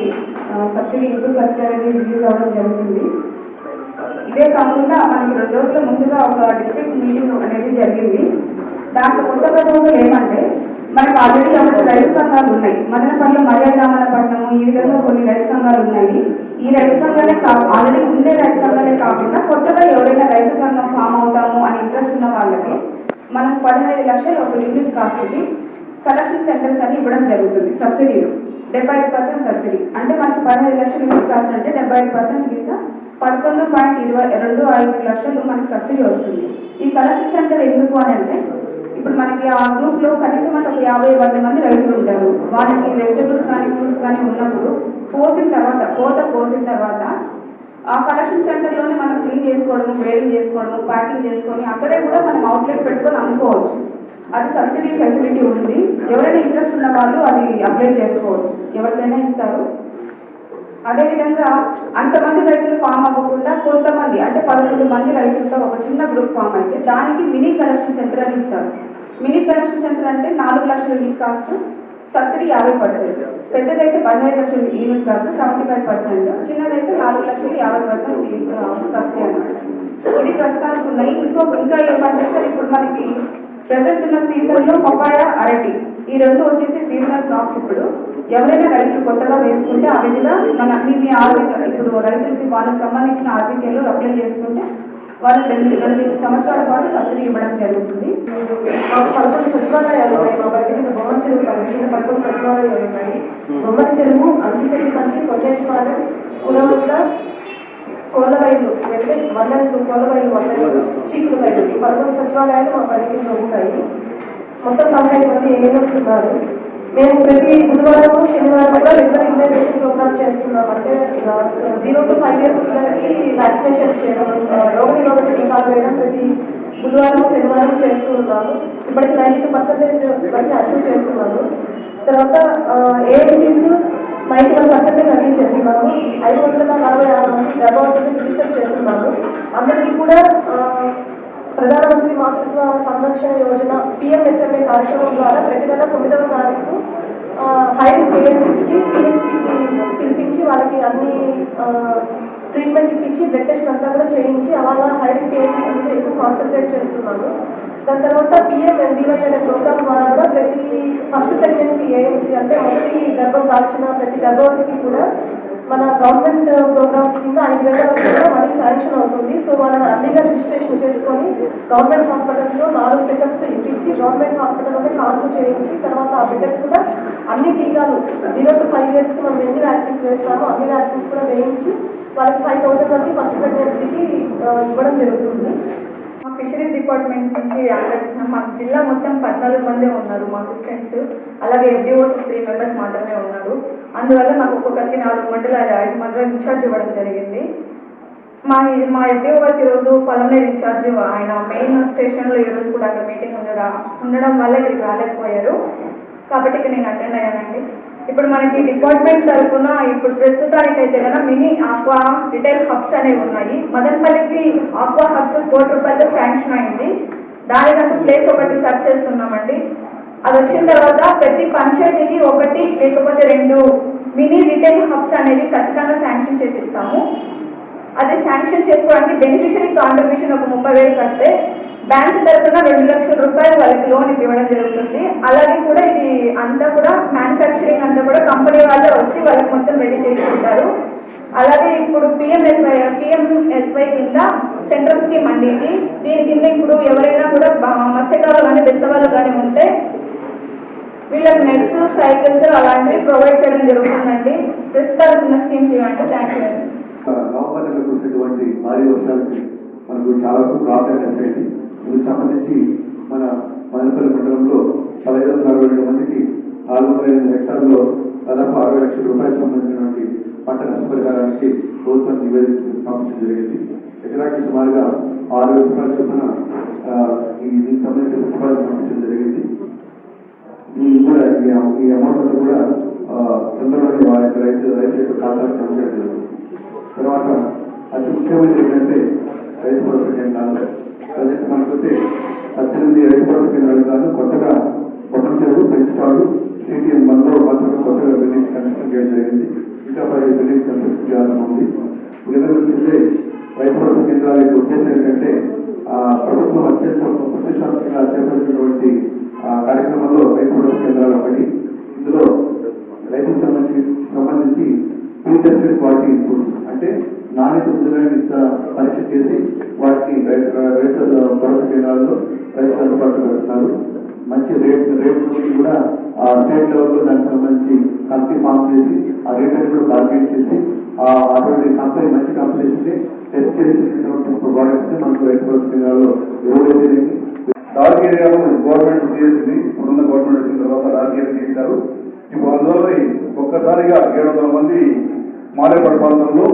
సబ్సిడీ ఇన్పుట్ సబ్సిడీ అనేది రిలీజ్ అవ్వడం జరుగుతుంది. ఇదే కాకుండా మనకి 2 రోజుల ముందుగా ఒక డిస్ట్రిక్ట్ మీటింగ్ అనేది జరిగింది. దాంట్లో కొత్త ప్రపోజల్ ఏమంటే, మనకు ఆల్రెడీ అక్కడ రైతు సంఘాలు ఉన్నాయి. మదనపల్లి, మర్యాదామనపట్నం ఈ విధంగా కొన్ని రైతు సంఘాలు ఉన్నాయి. ఈ రైతు సంఘాలే ఆల్రెడీ ఉండే రైతు సంఘాలే కాకుండా కొత్తగా ఎవరైనా రైతు సంఘం ఫామ్ అవుతాము అని ఇంట్రెస్ట్ ఉన్న వాళ్ళకి మనకు 15 లక్షలు ఒక యూనిట్ కాస్ట్కి కలెక్షన్ సెంటర్స్ అని ఇవ్వడం జరుగుతుంది. సబ్సిడీలు 75% సబ్సిడీ అంటే మనకు 15 లక్షల యూనిట్ కాస్ట్ అంటే 75% కింద 11.25 లక్షలు మనకి సబ్సిడీ వస్తుంది. ఈ కలెక్షన్ సెంటర్ ఎందుకు అని అంటే, ఇప్పుడు మనకి ఆ గ్రూప్లో కనీసం అంటే ఒక 50-100 మంది రైతులు ఉంటారు. వాళ్ళకి వెజిటబుల్స్ కానీ ఫ్రూట్స్ కానీ ఉన్నప్పుడు కోత కోసిన తర్వాత ఆ కలెక్షన్ సెంటర్లోనే మనం క్లీన్ చేసుకోవడము, గ్రేడింగ్ చేసుకోవడము, ప్యాకింగ్ చేసుకొని అక్కడే కూడా మనం అవుట్లెట్ పెట్టుకొని అమ్ముకోవచ్చు. అది సబ్సిడీ ఫెసిలిటీ ఉంది. ఎవరైనా ఇంట్రెస్ట్ ఉన్న వాళ్ళు అది అప్లై చేసుకోవచ్చు, ఎవరికైనా ఇస్తారు. అదేవిధంగా అంతమంది రైతులు ఫామ్ అవ్వకుండా కొంతమంది అంటే 11 మంది రైతులతో ఒక చిన్న గ్రూప్ ఫామ్ అయితే దానికి మినీ కలెక్షన్ సెంటర్ అని ఇస్తారు. మినీ కలెక్షన్ సెంటర్ అంటే 4 లక్షల యూనిట్ కాస్ట్, సబ్సిడీ 50%. పెద్దదైతే 15 లక్షల యూనిట్ కాస్ట్ 75%, చిన్నదైతే 4 లక్షలు 50% సబ్సిడీ అన్నమాట. ఇది ప్రస్తుతానికి ఉన్నాయి. ఇంకా ఏమంటే సార్, ఇప్పుడు మనకి ప్రజెంట్ ఉన్న సీజన్లో పపాయ, అరటి ఈ రెండు వచ్చేసి సీజనల్ క్రాప్స్. ఇప్పుడు ఎవరైనా రైతులు కొత్తగా వేసుకుంటే ఆ విధంగా మీ ఆర్బిక ఇప్పుడు రైతులకి వాళ్ళకి సంబంధించిన ఆర్బికేలో అప్లై చేసుకుంటే వాళ్ళకి 2 సంవత్సరాల పాటు సబ్సిడీ ఇవ్వడం జరుగుతుంది. 11 సచివాలయాలు ఉన్నాయి. మా పరిధి కింద బొమ్మల చెరువు పరిధిలో 11 సచివాలయాలు ఉన్నాయి. బొమ్మల చెరువు, అంకిశెట్టిపల్లి, కొట్టేశ్వరం, కులవంత, కోలవైలు, వెంకటే వండలు, కోలవైలు, వండలు, చీకులవైలు, 11 సచివాలయాలు మా పరిధి కింద ఉంటాయి. మొత్తం 15 మంది ఏఎన్ఎంస్ ఉన్నారు. మేము ప్రతి బుధవారం, శనివారం కూడా రెగ్యులర్ ఇమ్యునైజేషన్ ప్రోగ్రామ్ చేస్తున్నాం. అంటే 0 to 5 years పిల్లలకి వ్యాక్సినేషన్స్ చేయడం, రోగనిరోధక టీకాలు వేయడం ప్రతి బుధవారం, శనివారం చేస్తూ ఉన్నాము. ఇప్పటికి 92% వరకు అచీవ్ చేస్తున్నాము. తర్వాత ఏఎన్సీస్ 91% అచీవ్ చేస్తున్నాము. 546 మంది గర్భవతులను రిజిస్టర్ చేస్తున్నాము. అందరికీ కూడా ప్రధానమంత్రి మాతృత్వ సంరక్షణ యోజన పిఎంఎస్ఎంఏ కార్యక్రమం ద్వారా ప్రతి నెల 9వ తారీఖు హై రిస్క్ ఏఎన్సీస్కి పిహెచ్సికి పిలిపించి వాళ్ళకి అన్ని ట్రీట్మెంట్ ఇప్పించి బ్లడ్ టెస్ట్ అంతా కూడా చేయించి వాళ్ళ హై రిస్క్ ఏఎన్సీస్ మీద ఎక్కువ కాన్సన్ట్రేట్ చేస్తున్నాము. దాని తర్వాత పిఎంఎంబీవై అనే ప్రోగ్రామ్ ద్వారా కూడా ప్రతి ఫస్ట్ ప్రెగ్నెన్సీ ఏఎన్సీ అంటే మొదటి గర్భం దాల్చిన ప్రతి గర్భవతికి కూడా మన గవర్నమెంట్ ప్రోగ్రామ్స్ కింద 5,000 వరకు కూడా మనీ శాంక్షన్ అవుతుంది. సో వాళ్ళని అర్లీగా రిజిస్ట్రేషన్ చేసుకొని గవర్నమెంట్ హాస్పిటల్స్లో 4 చెకప్స్ ఇప్పించి గవర్నమెంట్ హాస్పిటల్లోనే కాన్పు చేయించి తర్వాత ఆ బిడ్డకు కూడా అన్ని టీకాలు 0 to 5 years మనం ఎన్ని వ్యాక్సిన్స్ వేస్తామో అన్ని వ్యాక్సిన్స్ కూడా వేయించి వాళ్ళకి 5,000 వరకు ఫస్ట్ ప్రెగ్నెన్సీకి ఇవ్వడం జరుగుతుంది. మా ఫిషరీస్ డిపార్ట్మెంట్ నుంచి మా జిల్లా మొత్తం 14 మంది ఉన్నారు మా అసిస్టెంట్స్. అలాగే ఎఫ్డిఓస్ 3 మెంబర్స్ మాత్రమే ఉన్నారు. అందువల్ల మాకు ఒక్కొక్కరికి 4 మండలాలు 5 మండలాలు ఇన్ఛార్జ్ ఇవ్వడం జరిగింది. మా ఎఫ్డిఓ గారికి ఈరోజు పొలంనేరు ఇన్ఛార్జ్ ఆయన మెయిన్ స్టేషన్లో ఈరోజు కూడా అక్కడ మీటింగ్ ఉండడం వల్ల ఇక్కడికి రాలేకపోయారు. కాబట్టి ఇక్కడ నేను అటెండ్ అయ్యానండి. ఇప్పుడు మనకి డిపార్ట్మెంట్ తరఫున ఇప్పుడు ప్రస్తుతానికైతే కనుక మినీ ఆక్వా రిటైల్ హబ్స్ అనేవి ఉన్నాయి. మదనపల్లికి ఆక్వా హబ్స్ 1 కోటి రూపాయలతో శాంక్షన్ అయింది. దానికంటూ ప్లేస్ ఒకటి సర్చ్ చేస్తున్నామండి. అది వచ్చిన తర్వాత ప్రతి పంచాయతీకి 1 లేకపోతే 2 మినీ రిటైల్ హబ్స్ అనేవి ఖచ్చితంగా శాంక్షన్ చేపిస్తాము. అది శాంక్షన్ చేసుకోవడానికి బెనిఫిషరీ కాంట్రిబ్యూషన్ ఒక 30,000 కడితే బ్యాంక్ తరఫున 2 లక్షల రూపాయలు వాళ్ళకి లోన్ ఇవ్వడం జరుగుతుంది. అలాగే కూడా ఇది అంతా కూడా మ్యానుఫ్యాక్చరింగ్ అంతా కూడా కంపెనీ వాళ్ళే వచ్చి వాళ్ళకి మొత్తం రెడీ చేసుకుంటారు. అలాగే ఇప్పుడు పిఎంఎస్వై కింద సెంట్రల్ స్కీమ్ అండి ఇది. దీని కింద ఇప్పుడు ఎవరైనా కూడా మత్స్యకారులు కానీ బెస్తవాళ్ళు కానీ ఉంటే వీళ్ళకి నెట్స్, సైకిల్స్ అలాంటివి ప్రొవైడ్ చేయడం జరుగుతుందండి. ప్రస్తుతానికి ఉన్న స్కీమ్స్ ఇవ్వండి. Thank you. నవంబర్ నెలలో కురిసినటువంటి భారీ వర్షాలకి మనకు చాలా క్రాప్ డ్యామేజ్ అయింది. దీనికి సంబంధించి మన మదనపల్లి మండలంలో 1562 మందికి 408 హెక్టార్లో దాదాపు 60 లక్షల రూపాయలకు సంబంధించినటువంటి పంట నష్టపరిహారానికి ప్రభుత్వం నివేదిక పంపించడం జరిగింది. ఎకరాకి సుమారుగా 6,000 రూపాయల చొప్పున దీనికి సంబంధించిన ప్రతిపాదన పంపించడం జరిగింది. ఈ అమౌంట్ అంతా కూడా తొందరలోనే వారి యొక్క రైతుల యొక్క ఖాతాలకు జమ చేయడం జరుగుతుంది. తర్వాత అతి ముఖ్యమైనది ఏంటంటే రైతు భరోసా కేంద్రాలు. ప్రజెంట్ మనకొస్తే 18 రైతు భరోసా కేంద్రాలు కాదు, కొత్తగా బొమ్మల చెరువు, పెంచుతాడు, సిటిఎం 1లో మాత్రమే కొత్తగా బిల్డింగ్స్ కన్స్ట్రక్షన్ చేయడం జరిగింది. ఇంకా 10 బిల్డింగ్స్ కన్స్ట్రక్షన్ చేయాల్సి ఉంది. తెలిసిందే రైతు భరోసా కేంద్రాల యొక్క ఉద్దేశం ఏంటంటే ప్రభుత్వం అత్యంత ప్రతిష్టాత్మకంగా చేపట్టినటువంటి కార్యక్రమంలో రైతు భరోసా కేంద్రాలు ఒకటి. ఇందులో రైతుకు సంబంధించి ప్రీటెస్టెడ్ క్వాలిటీ ఇన్పుట్స్ అంటే నాణ్యత ముందుగా పరీక్ష చేసి వాటిని రైతు భరోసా కేంద్రాల్లో రైతులు అందుబాటులో పెడుతున్నారు. మంచి రేట్ కూడా స్టేట్ లెవెల్లో దానికి సంబంధించి కమిటీ ఫామ్ చేసి ఆ రేట్ అని కూడా బార్గెన్ చేసి అటువంటి కంపెనీ మంచి కంపెనీస్ని టెస్ట్ చేసినటువంటి ప్రోడక్ట్స్ని మనకు రైతు భరోసా కేంద్రాల్లో ఎవరైతే డార్క్ ఏరియాలో గవర్నమెంట్ చేసింది. ఇప్పుడున్న గవర్నమెంట్ వచ్చిన తర్వాత డార్క్ ఏరియా తీశారు. ఇప్పుడు అందువల్ల ఒక్కసారిగా 700 మంది మాలేపల్లి ప్రాంతంలో,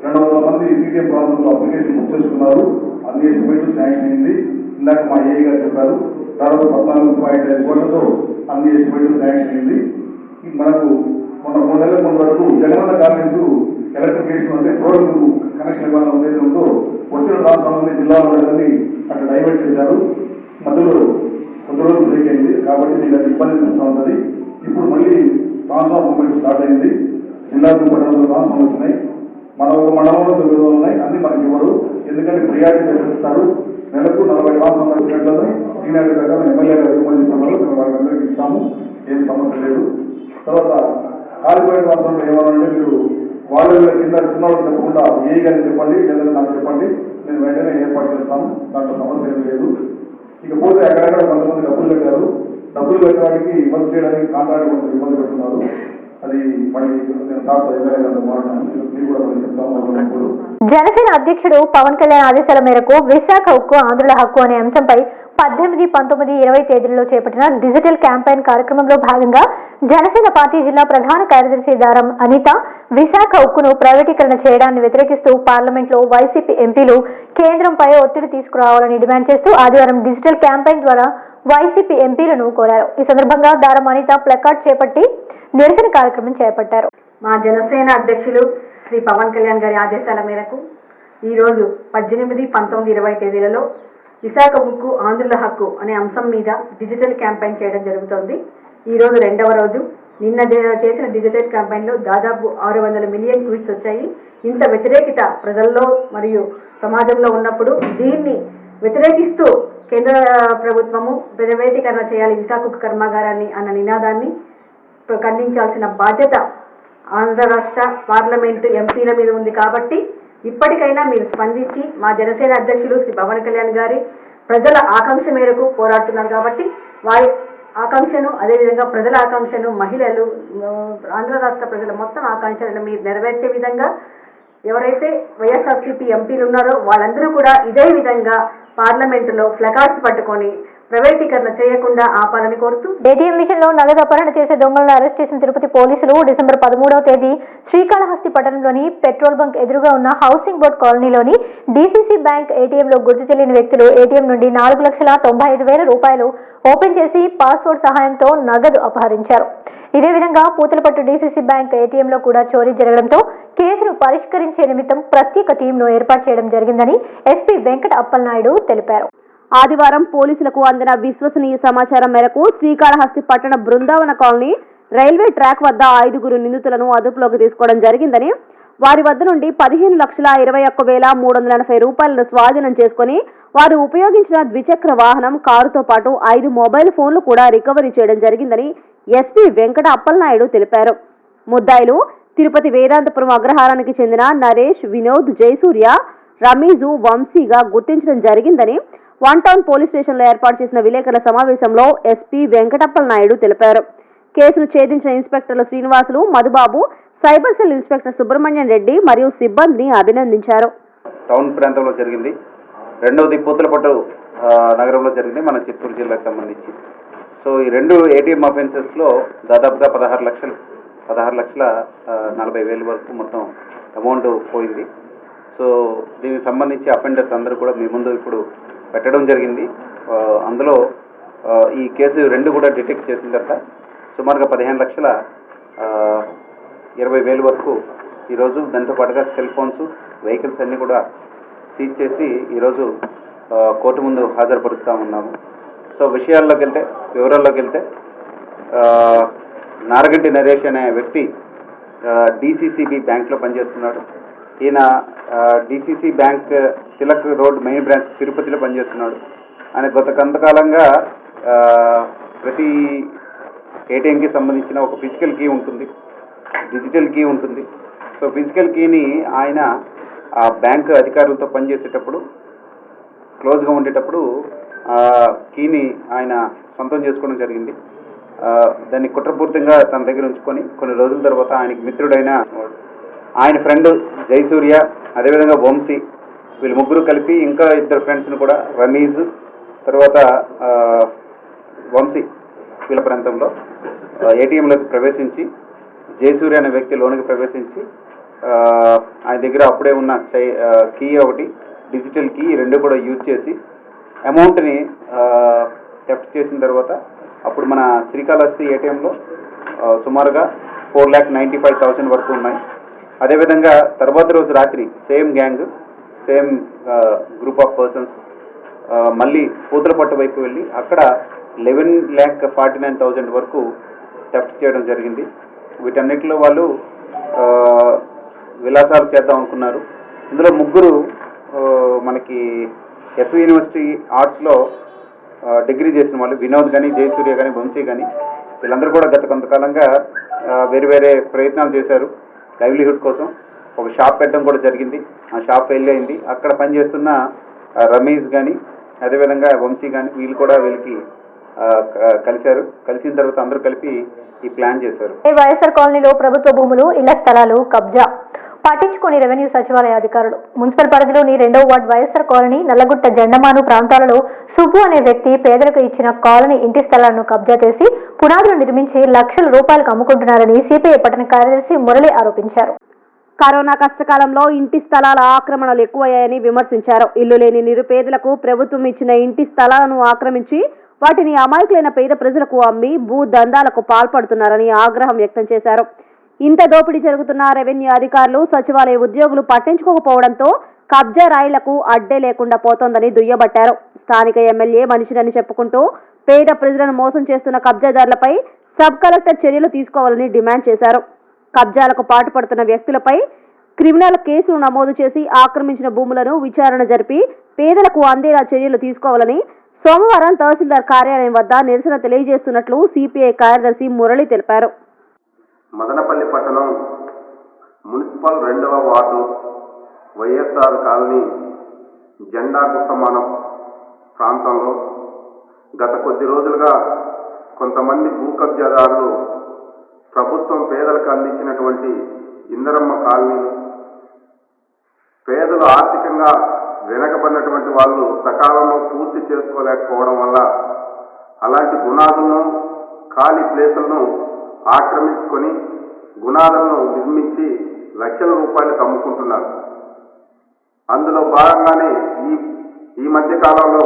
200 మంది సిటిఎం ప్రాంతంలో అప్లికేషన్ బుక్ చేసుకున్నారు. అన్ని ఎస్టిమేట్లు శాంక్షన్ అయింది. ఇందాక మా ఏఈ గారు చెప్పారు. దాదాపు 14.5 కోట్లతో అన్ని ఎస్టిమేట్లు శాంక్షన్ అయింది. మనకు మొన్న 3 నెలల ముందు వరకు జగనన్న కాలనీస్ ఎలక్ట్రిఫికేషన్ అంటే రోడ్డు కనెక్షన్ ఇవ్వాలన్న ఉద్దేశంతో వచ్చిన ట్రాన్స్ఫార్మర్ని జిల్లాలో అక్కడ డైవర్ట్ చేశారు. మధ్యలో కొంత రోజులు బ్రేక్ అయింది కాబట్టి మీకు అది ఇబ్బంది అనిపిస్తూ ఉంటుంది. ఇప్పుడు మళ్ళీ ట్రాన్స్ఫార్ మూవ్మెంట్ స్టార్ట్ అయింది. జిల్లాకు 1200 ట్రాన్స్ఫార్మర్ వచ్చినాయి. మన ఒక మండలంలో 900 ఉన్నాయి. అన్ని మనకి ఇవ్వరు, ఎందుకంటే ప్రియారిటీ బేసిస్తారు. నెలకు 40 ట్రాన్స్ఫార్మర్ వచ్చినట్లను సీనియారిటీ ప్రకారం ఎమ్మెల్యే గారు ఇవ్వమని చెప్పిన మేము వాళ్ళందరికీ ఇస్తాము, ఏం సమస్య లేదు. తర్వాత కాలిపోయిన ట్రాన్స్ఫార్మర్ ఏమన్నారంటే మీరు వాళ్ళ కింద చిన్న వాళ్ళకి చెప్పకుండా ఏ గారికి చెప్పండి, లేదంటే నాకు చెప్పండి, నేను వెంటనే ఏర్పాటు చేస్తాను, దాంట్లో సమస్య ఏం లేదు. ఇకపోతే అక్కడక్కడ కొంతమంది డబ్బులు కట్టారు, డబ్బులు కట్టడానికి వర్క్ చేయడానికి కాంట్రాక్ట్ కొంచెం ఇబ్బంది పెడుతున్నారు. అది మళ్ళీ నేను సార్తో ఎమ్మెల్యే గారితో మాట్లాడాను, మీరు కూడా మళ్ళీ చెప్తాము. జనసేన అధ్యక్షుడు పవన్ కళ్యాణ్ ఆదేశాల మేరకు విశాఖ ఉక్కు ఆంధ్రుల హక్కు అనే అంశంపై 18, 19, 20 తేదీల్లో చేపట్టిన డిజిటల్ క్యాంపెయిన్ కార్యక్రమంలో భాగంగా జనసేన పార్టీ జిల్లా ప్రధాన కార్యదర్శి దారం అనిత విశాఖ ఉక్కును ప్రైవేటీకరణ చేయడాన్ని వ్యతిరేకిస్తూ పార్లమెంట్లో వైసీపీ ఎంపీలు కేంద్రంపై ఒత్తిడి తీసుకురావాలని డిమాండ్ చేస్తూ ఆదివారం డిజిటల్ క్యాంపెయిన్ ద్వారా వైసీపీ ఎంపీలను కోరారు. ఈ సందర్భంగా దారం అనిత ప్లకార్డ్ చేపట్టి నిరసన కార్యక్రమం చేపట్టారు. మా జనసేన అధ్యక్షులు శ్రీ పవన్ కళ్యాణ్ గారి ఆదేశాల మేరకు ఈరోజు 18, 19, 20 తేదీలలో విశాఖ ఉక్కు ఆంధ్రుల హక్కు అనే అంశం మీద డిజిటల్ క్యాంపెయిన్ చేయడం జరుగుతోంది. ఈరోజు 2వ రోజు. నిన్న చేసిన డిజిటల్ క్యాంపెయిన్లో దాదాపు 600 మిలియన్ ట్వీట్స్ వచ్చాయి. ఇంత వ్యతిరేకత ప్రజల్లో మరియు సమాజంలో ఉన్నప్పుడు దీన్ని వ్యతిరేకిస్తూ కేంద్ర ప్రభుత్వము ప్రైవేటీకరణ చేయాలి విశాఖ ఉక్కు కర్మాగారాన్ని అన్న నినాదాన్ని ఖండించాల్సిన బాధ్యత ఆంధ్ర రాష్ట్ర పార్లమెంటు ఎంపీల మీద ఉంది. కాబట్టి ఇప్పటికైనా మీరు స్పందించి మా జనసేన అధ్యక్షులు శ్రీ పవన్ కళ్యాణ్ గారి ప్రజల ఆకాంక్ష మేరకు పోరాడుతున్నారు కాబట్టి వారి ఆకాంక్షను, అదేవిధంగా ప్రజల ఆకాంక్షను, మహిళలు, ఆంధ్ర రాష్ట్ర ప్రజల మొత్తం ఆకాంక్షలను మీరు నెరవేర్చే విధంగా ఎవరైతే వైఎస్ఆర్సీపీ ఎంపీలు ఉన్నారో వాళ్ళందరూ కూడా ఇదే విధంగా పార్లమెంటులో ప్లకార్డ్స్ పట్టుకొని ప్రైవేటీకరణ చేయకుండా ఆపాలని కోరుతూ ఏటీఎం మిషన్ లో నగదు అపహరణ చేసే దొంగలను అరెస్ట్ చేసిన తిరుపతి పోలీసులు డిసెంబర్ 13వ తేదీ శ్రీకాళహస్తి పట్టణంలోని పెట్రోల్ బంక్ ఎదురుగా ఉన్న హౌసింగ్ బోర్డ్ కాలనీలోని డీసీసీ బ్యాంక్ ఏటీఎంలో గుర్తు తెలియని వ్యక్తులు ఏటీఎం నుండి 4,95,000 రూపాయలు ఓపెన్ చేసి పాస్వర్డ్ సహాయంతో నగదు అపహరించారు. ఇదే విధంగా పూతలపట్టు డీసీసీ బ్యాంక్ ఏటీఎంలో కూడా చోరీ జరగడంతో కేసును పరిష్కరించే నిమిత్తం ప్రత్యేక టీంను ఏర్పాటు చేయడం జరిగిందని ఎస్పీ వెంకట అప్పలనాయుడు తెలిపారు. ఆదివారం పోలీసులకు అందిన విశ్వసనీయ సమాచారం మేరకు శ్రీకాళహస్తి పట్టణ బృందావన కాలనీ రైల్వే ట్రాక్ వద్ద 5 నిందితులను అదుపులోకి తీసుకోవడం జరిగిందని, వారి వద్ద నుండి 15,21,380 రూపాయలను స్వాధీనం చేసుకుని వారు ఉపయోగించిన ద్విచక్ర వాహనం, కారుతో పాటు 5 మొబైల్ ఫోన్లు కూడా రికవరీ చేయడం జరిగిందని ఎస్పీ వెంకట అప్పలనాయుడు తెలిపారు. ముద్దాయిలు తిరుపతి వేదాంతపురం అగ్రహారానికి చెందిన నరేష్, వినోద్, జయసూర్య, రమీజు, వంశీగా గుర్తించడం జరిగిందని వన్ టౌన్ పోలీస్ స్టేషన్లో ఏర్పాటు చేసిన విలేకరుల సమావేశంలో ఎస్పీ వెంకటప్పలనాయుడు తెలిపారు. కేసును ఛేదించిన ఇన్స్పెక్టర్లు Srinivasulu, Madhubabu, cyber cell inspector Subrahmanyam Reddy మరియు సిబ్బందిని అభినందించారు. టౌన్ ప్రాంతంలో జరిగింది. రెండవది పూతలపట్టు నగరంలో జరిగింది, మన చిత్తూరు జిల్లాకు సంబంధించి. సో ఈ 2 ఏటీఎం అఫెన్సెస్లో దాదాపుగా 16,40,000 వరకు మొత్తం అమౌంట్ పోయింది. సో దీనికి సంబంధించి అఫెండర్స్ అందరూ కూడా మీ ముందు ఇప్పుడు పెట్టడం జరిగింది. అందులో ఈ కేసు 2 కూడా డిటెక్ట్ చేసిన తర్వాత సుమారుగా 15,20,000 వరకు ఈరోజు దాంతో పాటుగా సెల్ ఫోన్స్, వెహికల్స్ అన్నీ కూడా సీజ్ చేసి ఈరోజు కోర్టు ముందు హాజరుపరుస్తూ ఉన్నాము. సో వివరాల్లోకి వెళ్తే నారగంటి నరేష్ అనే వ్యక్తి డీసీసీబీ బ్యాంక్లో పనిచేస్తున్నాడు. ఈయన DCC bank Tilak road main branch తిరుపతిలో పనిచేస్తున్నాడు. ఆయన గత కొంతకాలంగా ప్రతి ఏటీఎంకి సంబంధించిన ఒక ఫిజికల్ కీ ఉంటుంది, డిజిటల్ కీ ఉంటుంది. సో ఫిజికల్ కీని ఆయన ఆ బ్యాంక్ అధికారులతో పనిచేసేటప్పుడు, క్లోజ్గా ఉండేటప్పుడు కీని ఆయన సొంతం చేసుకోవడం జరిగింది. దాన్ని కుట్రపూర్తిగా తన దగ్గర ఉంచుకొని కొన్ని రోజుల తర్వాత ఆయనకి మిత్రుడైన ఆయన ఫ్రెండ్ జయసూర్య, అదేవిధంగా వంశీ, వీళ్ళు 3 కలిపి ఇంకా 2 ఫ్రెండ్స్ని కూడా రమీజ్, తర్వాత వంశీ వీళ్ళ ప్రాంతంలో ఏటీఎంలోకి ప్రవేశించి జయసూర్య అనే వ్యక్తి లోనికి ప్రవేశించి ఆయన దగ్గర అప్పుడే ఉన్న కీ ఒకటి, డిజిటల్ కీ 2 కూడా యూజ్ చేసి అమౌంట్ని థెఫ్ట్ చేసిన తర్వాత అప్పుడు మన శ్రీకాళహస్తి ఏటీఎంలో సుమారుగా 4,95,000 వరకు ఉన్నాయి. అదేవిధంగా తర్వాత రోజు రాత్రి same gang, same group of persons మళ్ళీ పూతలపట్టు వైపు వెళ్ళి అక్కడ 11,49,000 వరకు థెఫ్ట్ చేయడం జరిగింది. వీటన్నిటిలో వాళ్ళు విలాసాలు చేద్దాం అనుకున్నారు. ఇందులో ముగ్గురు మనకి ఎస్వి యూనివర్సిటీ ఆర్ట్స్లో డిగ్రీ చేసిన వాళ్ళు, వినోద్ కానీ, జయసూర్య కానీ, వంశీ కానీ, వీళ్ళందరూ కూడా గత కొంతకాలంగా వేరే ప్రయత్నాలు చేశారు లైవ్లీహుడ్ కోసం. ఒక షాప్ పెట్టడం కూడా జరిగింది. ఆ షాప్ ఫెయిల్ అయింది. అక్కడ పనిచేస్తున్న రమేష్ కానీ, అదేవిధంగా వంశీ కానీ, వీళ్ళు కూడా వీళ్ళకి కలిశారు. కలిసిన తర్వాత అందరూ కలిపి ఈ ప్లాన్ చేశారు. వైఎస్ఆర్ కాలనీలో ప్రభుత్వ భూములు, ఇళ్ల స్థలాలు కబ్జా పట్టించుకుని రెవెన్యూ సచివాలయ అధికారులు. మున్సిపల్ పరిధిలోని 2వ వార్డు వైఎస్ఆర్ కాలనీ, నల్లగుట్ట, జెండమాను ప్రాంతాలలో సుబ్బు అనే వ్యక్తి పేదలకు ఇచ్చిన కాలనీ ఇంటి స్థలాలను కబ్జా చేసి పునాదులు నిర్మించి లక్షల రూపాయలకు అమ్ముకుంటున్నారని సిపిఐ పట్టణ కార్యదర్శి మురళి ఆరోపించారు. కరోనా కష్టకాలంలో ఇంటి స్థలాల ఆక్రమణలు ఎక్కువయ్యాయని విమర్శించారు. ఇల్లు లేని నిరుపేదలకు ప్రభుత్వం ఇచ్చిన ఇంటి స్థలాలను ఆక్రమించి వాటిని అమాయకులైన పేద ప్రజలకు అమ్మి భూ దందాలకు పాల్పడుతున్నారని ఆగ్రహం వ్యక్తం చేశారు. ఇంత దోపిడీ జరుగుతున్న రెవెన్యూ అధికారులు, సచివాలయ ఉద్యోగులు పట్టించుకోకపోవడంతో కబ్జా రాయిలకు అడ్డే లేకుండా పోతోందని దుయ్యబట్టారు. స్థానిక ఎమ్మెల్యే మనిషినని చెప్పుకుంటూ పేద ప్రజలను మోసం చేస్తున్న కబ్జాదారులపై సబ్ కలెక్టర్ చర్యలు తీసుకోవాలని డిమాండ్ చేశారు. కబ్జాలకు పాటుపడుతున్న వ్యక్తులపై క్రిమినల్ కేసులు నమోదు చేసి ఆక్రమించిన భూములను విచారణ జరిపి పేదలకు అందేలా చర్యలు తీసుకోవాలని సోమవారం తహసీల్దార్ కార్యాలయం వద్ద నిరసన తెలియజేస్తున్నట్లు సిపిఐ కార్యదర్శి మురళి తెలిపారు. మదనపల్లి పట్టణం మున్సిపల్ 2వ వార్డు వైఎస్ఆర్ కాలనీ జెండా గుట్టమానం ప్రాంతంలో గత కొద్ది రోజులుగా కొంతమంది భూ కబ్జాదారులు ప్రభుత్వం పేదలకు అందించినటువంటి ఇందిరమ్మ కాలనీలు, పేదలు ఆర్థికంగా వెనకబడినటువంటి వాళ్ళు సకాలంలో పూర్తి చేసుకోలేకపోవడం వల్ల అలాంటి గుణాలను, ఖాళీ ప్లేసులను ఆక్రమించుకొని గుణాలను నిర్మించి లక్షల రూపాయలకు అమ్ముకుంటున్నారు. అందులో భాగంగానే ఈ మధ్య కాలంలో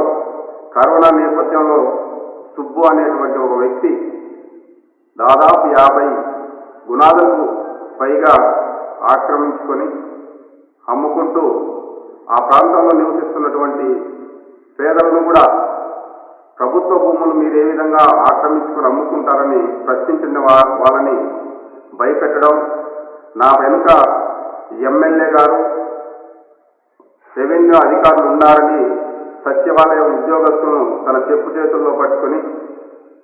కరోనా నేపథ్యంలో సుబ్బు అనేటువంటి ఒక వ్యక్తి దాదాపు 50 గుణాలకు పైగా ఆక్రమించుకొని అమ్ముకుంటూ ఆ ప్రాంతంలో నివసిస్తున్నటువంటి పేదలను కూడా ప్రభుత్వ భూములు మీరు ఏ విధంగా ఆక్రమించుకొని అమ్ముకుంటారని ప్రశ్నించిన వాళ్ళని భయపెట్టడం, నా వెనుక ఎమ్మెల్యే గారు, రెవెన్యూ అధికారులు ఉన్నారని సచివాలయం ఉద్యోగస్తులను తన చెప్పు చేతుల్లో పట్టుకొని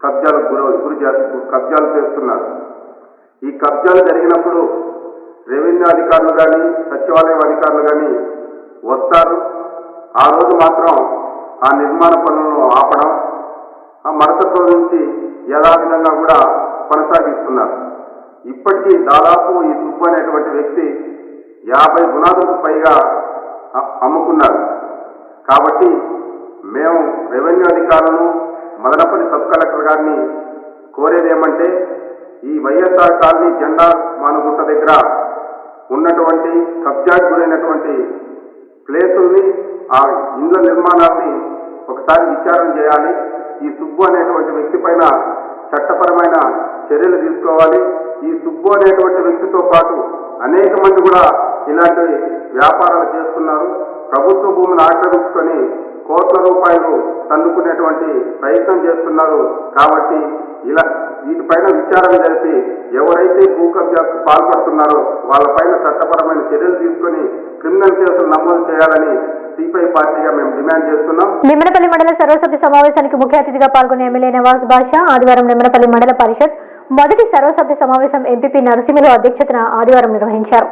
కబ్జాలు చేస్తున్నారు. ఈ కబ్జాలు జరిగినప్పుడు రెవెన్యూ అధికారులు కానీ, సచివాలయం అధికారులు కానీ వస్తారు. ఆ రోజు మాత్రం ఆ నిర్మాణ పనులను ఆపడం, ఆ మరుసటి రోజు నుంచి యథావిధంగా కూడా కొనసాగిస్తున్నారు. ఇప్పటికీ దాదాపు ఈ సుబ్బు అనేటువంటి వ్యక్తి 50 గుణాలకు పైగా అమ్ముకున్నారు. కాబట్టి మేము రెవెన్యూ అధికారులను, మదనపల్లి సబ్ కలెక్టర్ గారిని కోరేదేమంటే, ఈ వైఎస్ఆర్ కాలనీ జెండా మానుగుట్ట దగ్గర ఉన్నటువంటి కబ్జాకు గురైనటువంటి ప్లేసుల్ని, ఆ ఇండ్ల నిర్మాణాన్ని ఒకసారి విచారణ చేయాలి. ఈ సుబ్బు అనేటువంటి వ్యక్తి పైన చట్టపరమైన చర్యలు తీసుకోవాలి. ఈ సుబ్బు అనేటువంటి వ్యక్తితో పాటు అనేక మంది కూడా ఇలాంటి వ్యాపారాలు చేస్తున్నారు. ప్రభుత్వ భూమిని ఆక్రమించుకొని కోట్ల రూపాయలు తందుకునేటువంటి ప్రయత్నం చేస్తున్నారు. కాబట్టి వీటిపైన విచారణ జరిపి ఎవరైతే భూ కబ్జాకు పాల్పడుతున్నారో వాళ్ళపైన చట్టపరమైన చర్యలు తీసుకొని క్రిమినల్ కేసులు నమోదు చేయాలని సిపిఐ పార్టీగా మేము డిమాండ్ చేస్తున్నాం. నిమ్మనపల్లి మండల సర్వసభ్య సమావేశానికి ముఖ్య అతిథిగా పాల్గొన్న ఎమ్మెల్యే నవాజ్ బాషా ఆదివారం నిమ్మనపల్లి మండల పరిషత్ మొదటి సర్వసభ్య సమావేశం ఎంపీపీ నరసింహులు అధ్యక్షతన ఆదివారం నిర్వహించారు.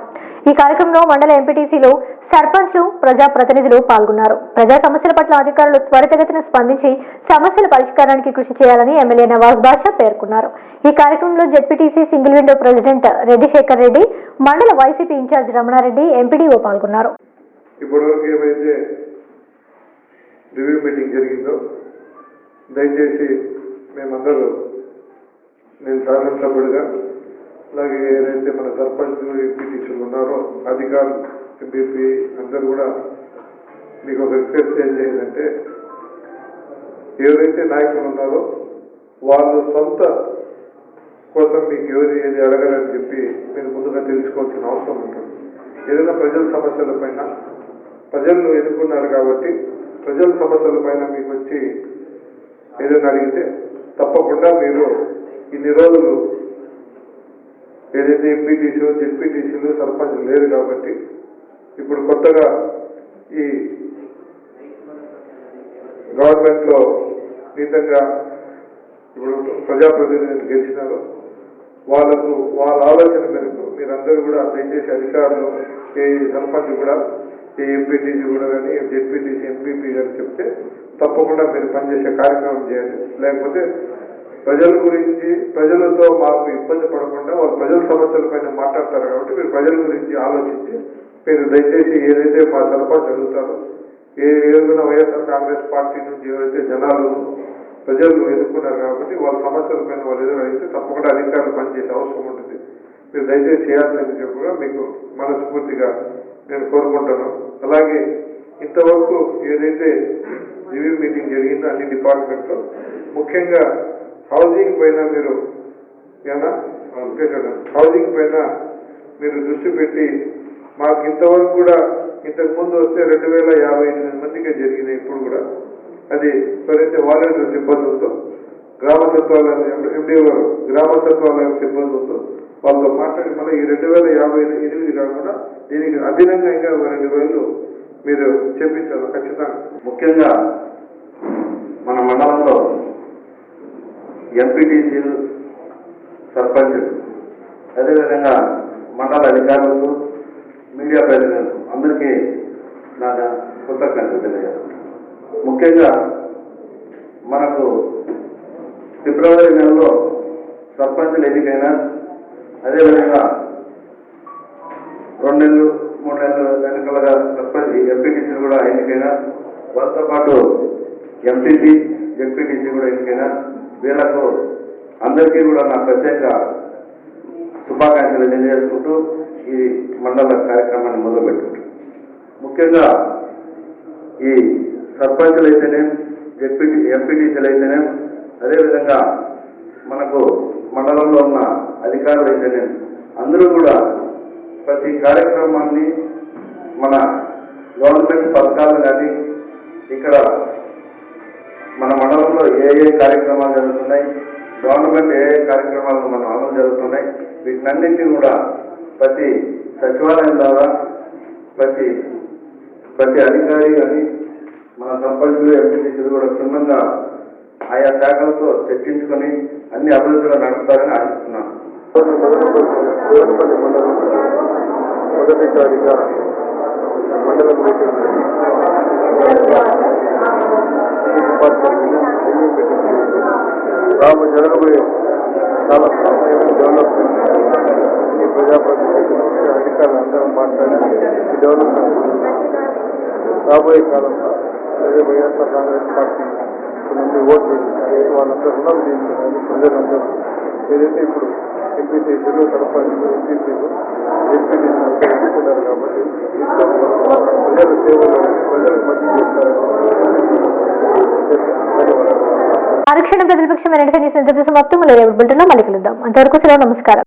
ఈ కార్యక్రమంలో మండల ఎంపీటీసీలు, సర్పంచ్లు, ప్రజాప్రతినిధులు పాల్గొన్నారు. ప్రజా సమస్యల పట్ల అధికారులు త్వరితగతిన స్పందించి సమస్యల పరిష్కారానికి కృషి చేయాలని ఎమ్మెల్యే నవాజ్ బాషా పేర్కొన్నారు. ఈ కార్యక్రమంలో ZPTC single window president Reddy Shekar Reddy, మండల వైసీపీ ఇన్ఛార్జ్ రమణారెడ్డి, ఎంపీడీఓ పాల్గొన్నారు. ఇప్పటివరకు ఏమైతే రివ్యూ మీటింగ్ జరిగిందో దయచేసి మేమందరూ, నేను శాసనసభ్యుడిగా, అలాగే ఏదైతే మన సర్పంచ్లు, ఎంపీటీసీలు ఉన్నారో అధికారులు, ఎంపీపీ అందరూ కూడా మీకు ఒక రిక్వెస్ట్ ఏం చేయాలంటే, ఎవరైతే నాయకులు ఉన్నారో వాళ్ళు సొంత కోసం మీకు ఏది అడగాలని చెప్పి మీరు ముందుగా తెలుసుకోవాల్సిన అవసరం ఉంటుంది. ఏదైనా ప్రజల సమస్యల పైన ప్రజలు ఎన్నుకున్నారు కాబట్టి ప్రజల సమస్యల పైన మీకు వచ్చి ఏదైనా అడిగితే తప్పకుండా మీరు ఇన్ని రోజులు ఏదైతే ఎంపీటీసీలు జెడ్పీటీసీలు సర్పంచ్లు లేరు కాబట్టి ఇప్పుడు కొత్తగా ఈ గవర్నమెంట్లో నీతంగా ఇప్పుడు ప్రజాప్రతినిధులు గెలిచినారు. వాళ్ళకు వాళ్ళ ఆలోచన మేరకు మీరందరూ కూడా దయచేసి అధికారులు ఏ సర్పంచ్ కూడా ఏ ఎంపీటీసీ కూడా కానీ జెడ్పీటీసీ ఎంపీపీ గారు చెప్తే తప్పకుండా మీరు పనిచేసే కార్యక్రమం చేయండి. లేకపోతే ప్రజల గురించి ప్రజలతో మాకు ఇబ్బంది పడకుండా వాళ్ళు ప్రజల సమస్యల పైన మాట్లాడతారు కాబట్టి మీరు ప్రజల గురించి ఆలోచించి మీరు దయచేసి ఏదైతే మా సర్పంచ్ అడుగుతారో ఏదైనా వైఎస్ఆర్ కాంగ్రెస్ పార్టీ నుంచి ఏవైతే జనాలు ప్రజలు ఎదుర్కొన్నారు కాబట్టి వాళ్ళ సమస్యల పైన వాళ్ళు ఎదురైతే తప్పకుండా అధికారులు పనిచేసే అవసరం ఉంటుంది. మీరు దయచేసి చేయాల్సింది చెప్పగా మీకు మనస్ఫూర్తిగా నేను కోరుకుంటాను. అలాగే ఇంతవరకు ఏదైతే రివ్యూ మీటింగ్ జరిగిందో అన్ని డిపార్ట్మెంట్లో ముఖ్యంగా హౌసింగ్ పైన మీరు ఏమన్నా హౌసింగ్ పైన మీరు దృష్టి పెట్టి మాకు ఇంతవరకు కూడా ఇంతకుముందు వస్తే 2058 మందికే జరిగినాయి. ఇప్పుడు కూడా అది ఎవరైతే వాలంటీర్ సిబ్బంది ఉందో గ్రామ సచివాలయం ఎండిఓ గ్రామ సచివాలయం సిబ్బంది ఉందో వాళ్ళతో మాట్లాడి మళ్ళీ ఈ 2058 కాకుండా దీనికి అదనంగా ఇంకా 2000 మీరు చేపించాలి ఖచ్చితంగా. ముఖ్యంగా మన మండలంలో ఎంపీటీసీలు సర్పంచులు అదేవిధంగా మండల అధికారులకు మీడియా ప్రతినిధులకు అందరికీ నా కృతజ్ఞతలు తెలియజేస్తున్నాను. ముఖ్యంగా మనకు ఫిబ్రవరి నెలలో సర్పంచులు ఎన్నికైనా అదేవిధంగా 2 నెలలు 3 నెలలు వెనకలుగా సర్పంచ్ ఎంపీటీసీలు కూడా ఎన్నికైనా వాళ్ళతో పాటు ఎంపీపీ జెడ్పీటీసీ కూడా ఎన్నికైనా వీళ్లకు అందరికీ కూడా నా ప్రత్యేక శుభాకాంక్షలు తెలియజేసుకుంటూ ఈ మండల కార్యక్రమాన్ని మొదలుపెట్టుకుంటాం. ముఖ్యంగా ఈ సర్పంచులు అయితేనే ఎంపీటీసీలు అయితేనే అదేవిధంగా మనకు మండలంలో ఉన్న అధికారులు అయితేనే అందరూ కూడా ప్రతి కార్యక్రమాన్ని మన గవర్నమెంట్ పథకాలు కానీ ఇక్కడ మన మండలంలో ఏ కార్యక్రమాలు జరుగుతున్నాయి, గవర్నమెంట్ ఏ కార్యక్రమాలు మనం అమలు జరుగుతున్నాయి, వీటినన్నింటినీ కూడా ప్రతి సచివాలయం ద్వారా ప్రతి అధికారి కానీ మన సర్పంచులు ఎంపీటీసీలు కూడా క్షుణ్ణంగా ఆయా శాఖలతో చర్చించుకొని అన్ని అభివృద్ధిలో నడుపుతారని ఆశిస్తున్నాను. మొదటిసారిగా మండలం జరగబోయే చాలా డెవలప్మెంట్ ఈ ప్రజాప్రతినిధులు అధికారులు అందరం మాట్లాడి ఈ డెవలప్మెంట్ రాబోయే కాలంలో అదే వైఎస్ఆర్ కాంగ్రెస్ పార్టీ నుండి ఓట్లు వాళ్ళందరూ రుణం తీసుకోవాలి. ప్రజలందరూ ఏదైతే ఇప్పుడు ఎంపీటీసీలు సర్పంచులు ఎంపీసీలు జెడ్పీటీసీలు ఎన్నుకున్నారు కాబట్టి ప్రజల సేవలు ప్రజలకు మంచి చేస్తారు. ఆరక్షణ ప్రతిపక్షమైన న్యూస్ ఇంతటితో సమాప్తం. మళ్ళీ రేపు బులెటిన్లో మళ్ళీ కలుద్దాం. అంతవరకు సెలవు. నమస్కారం.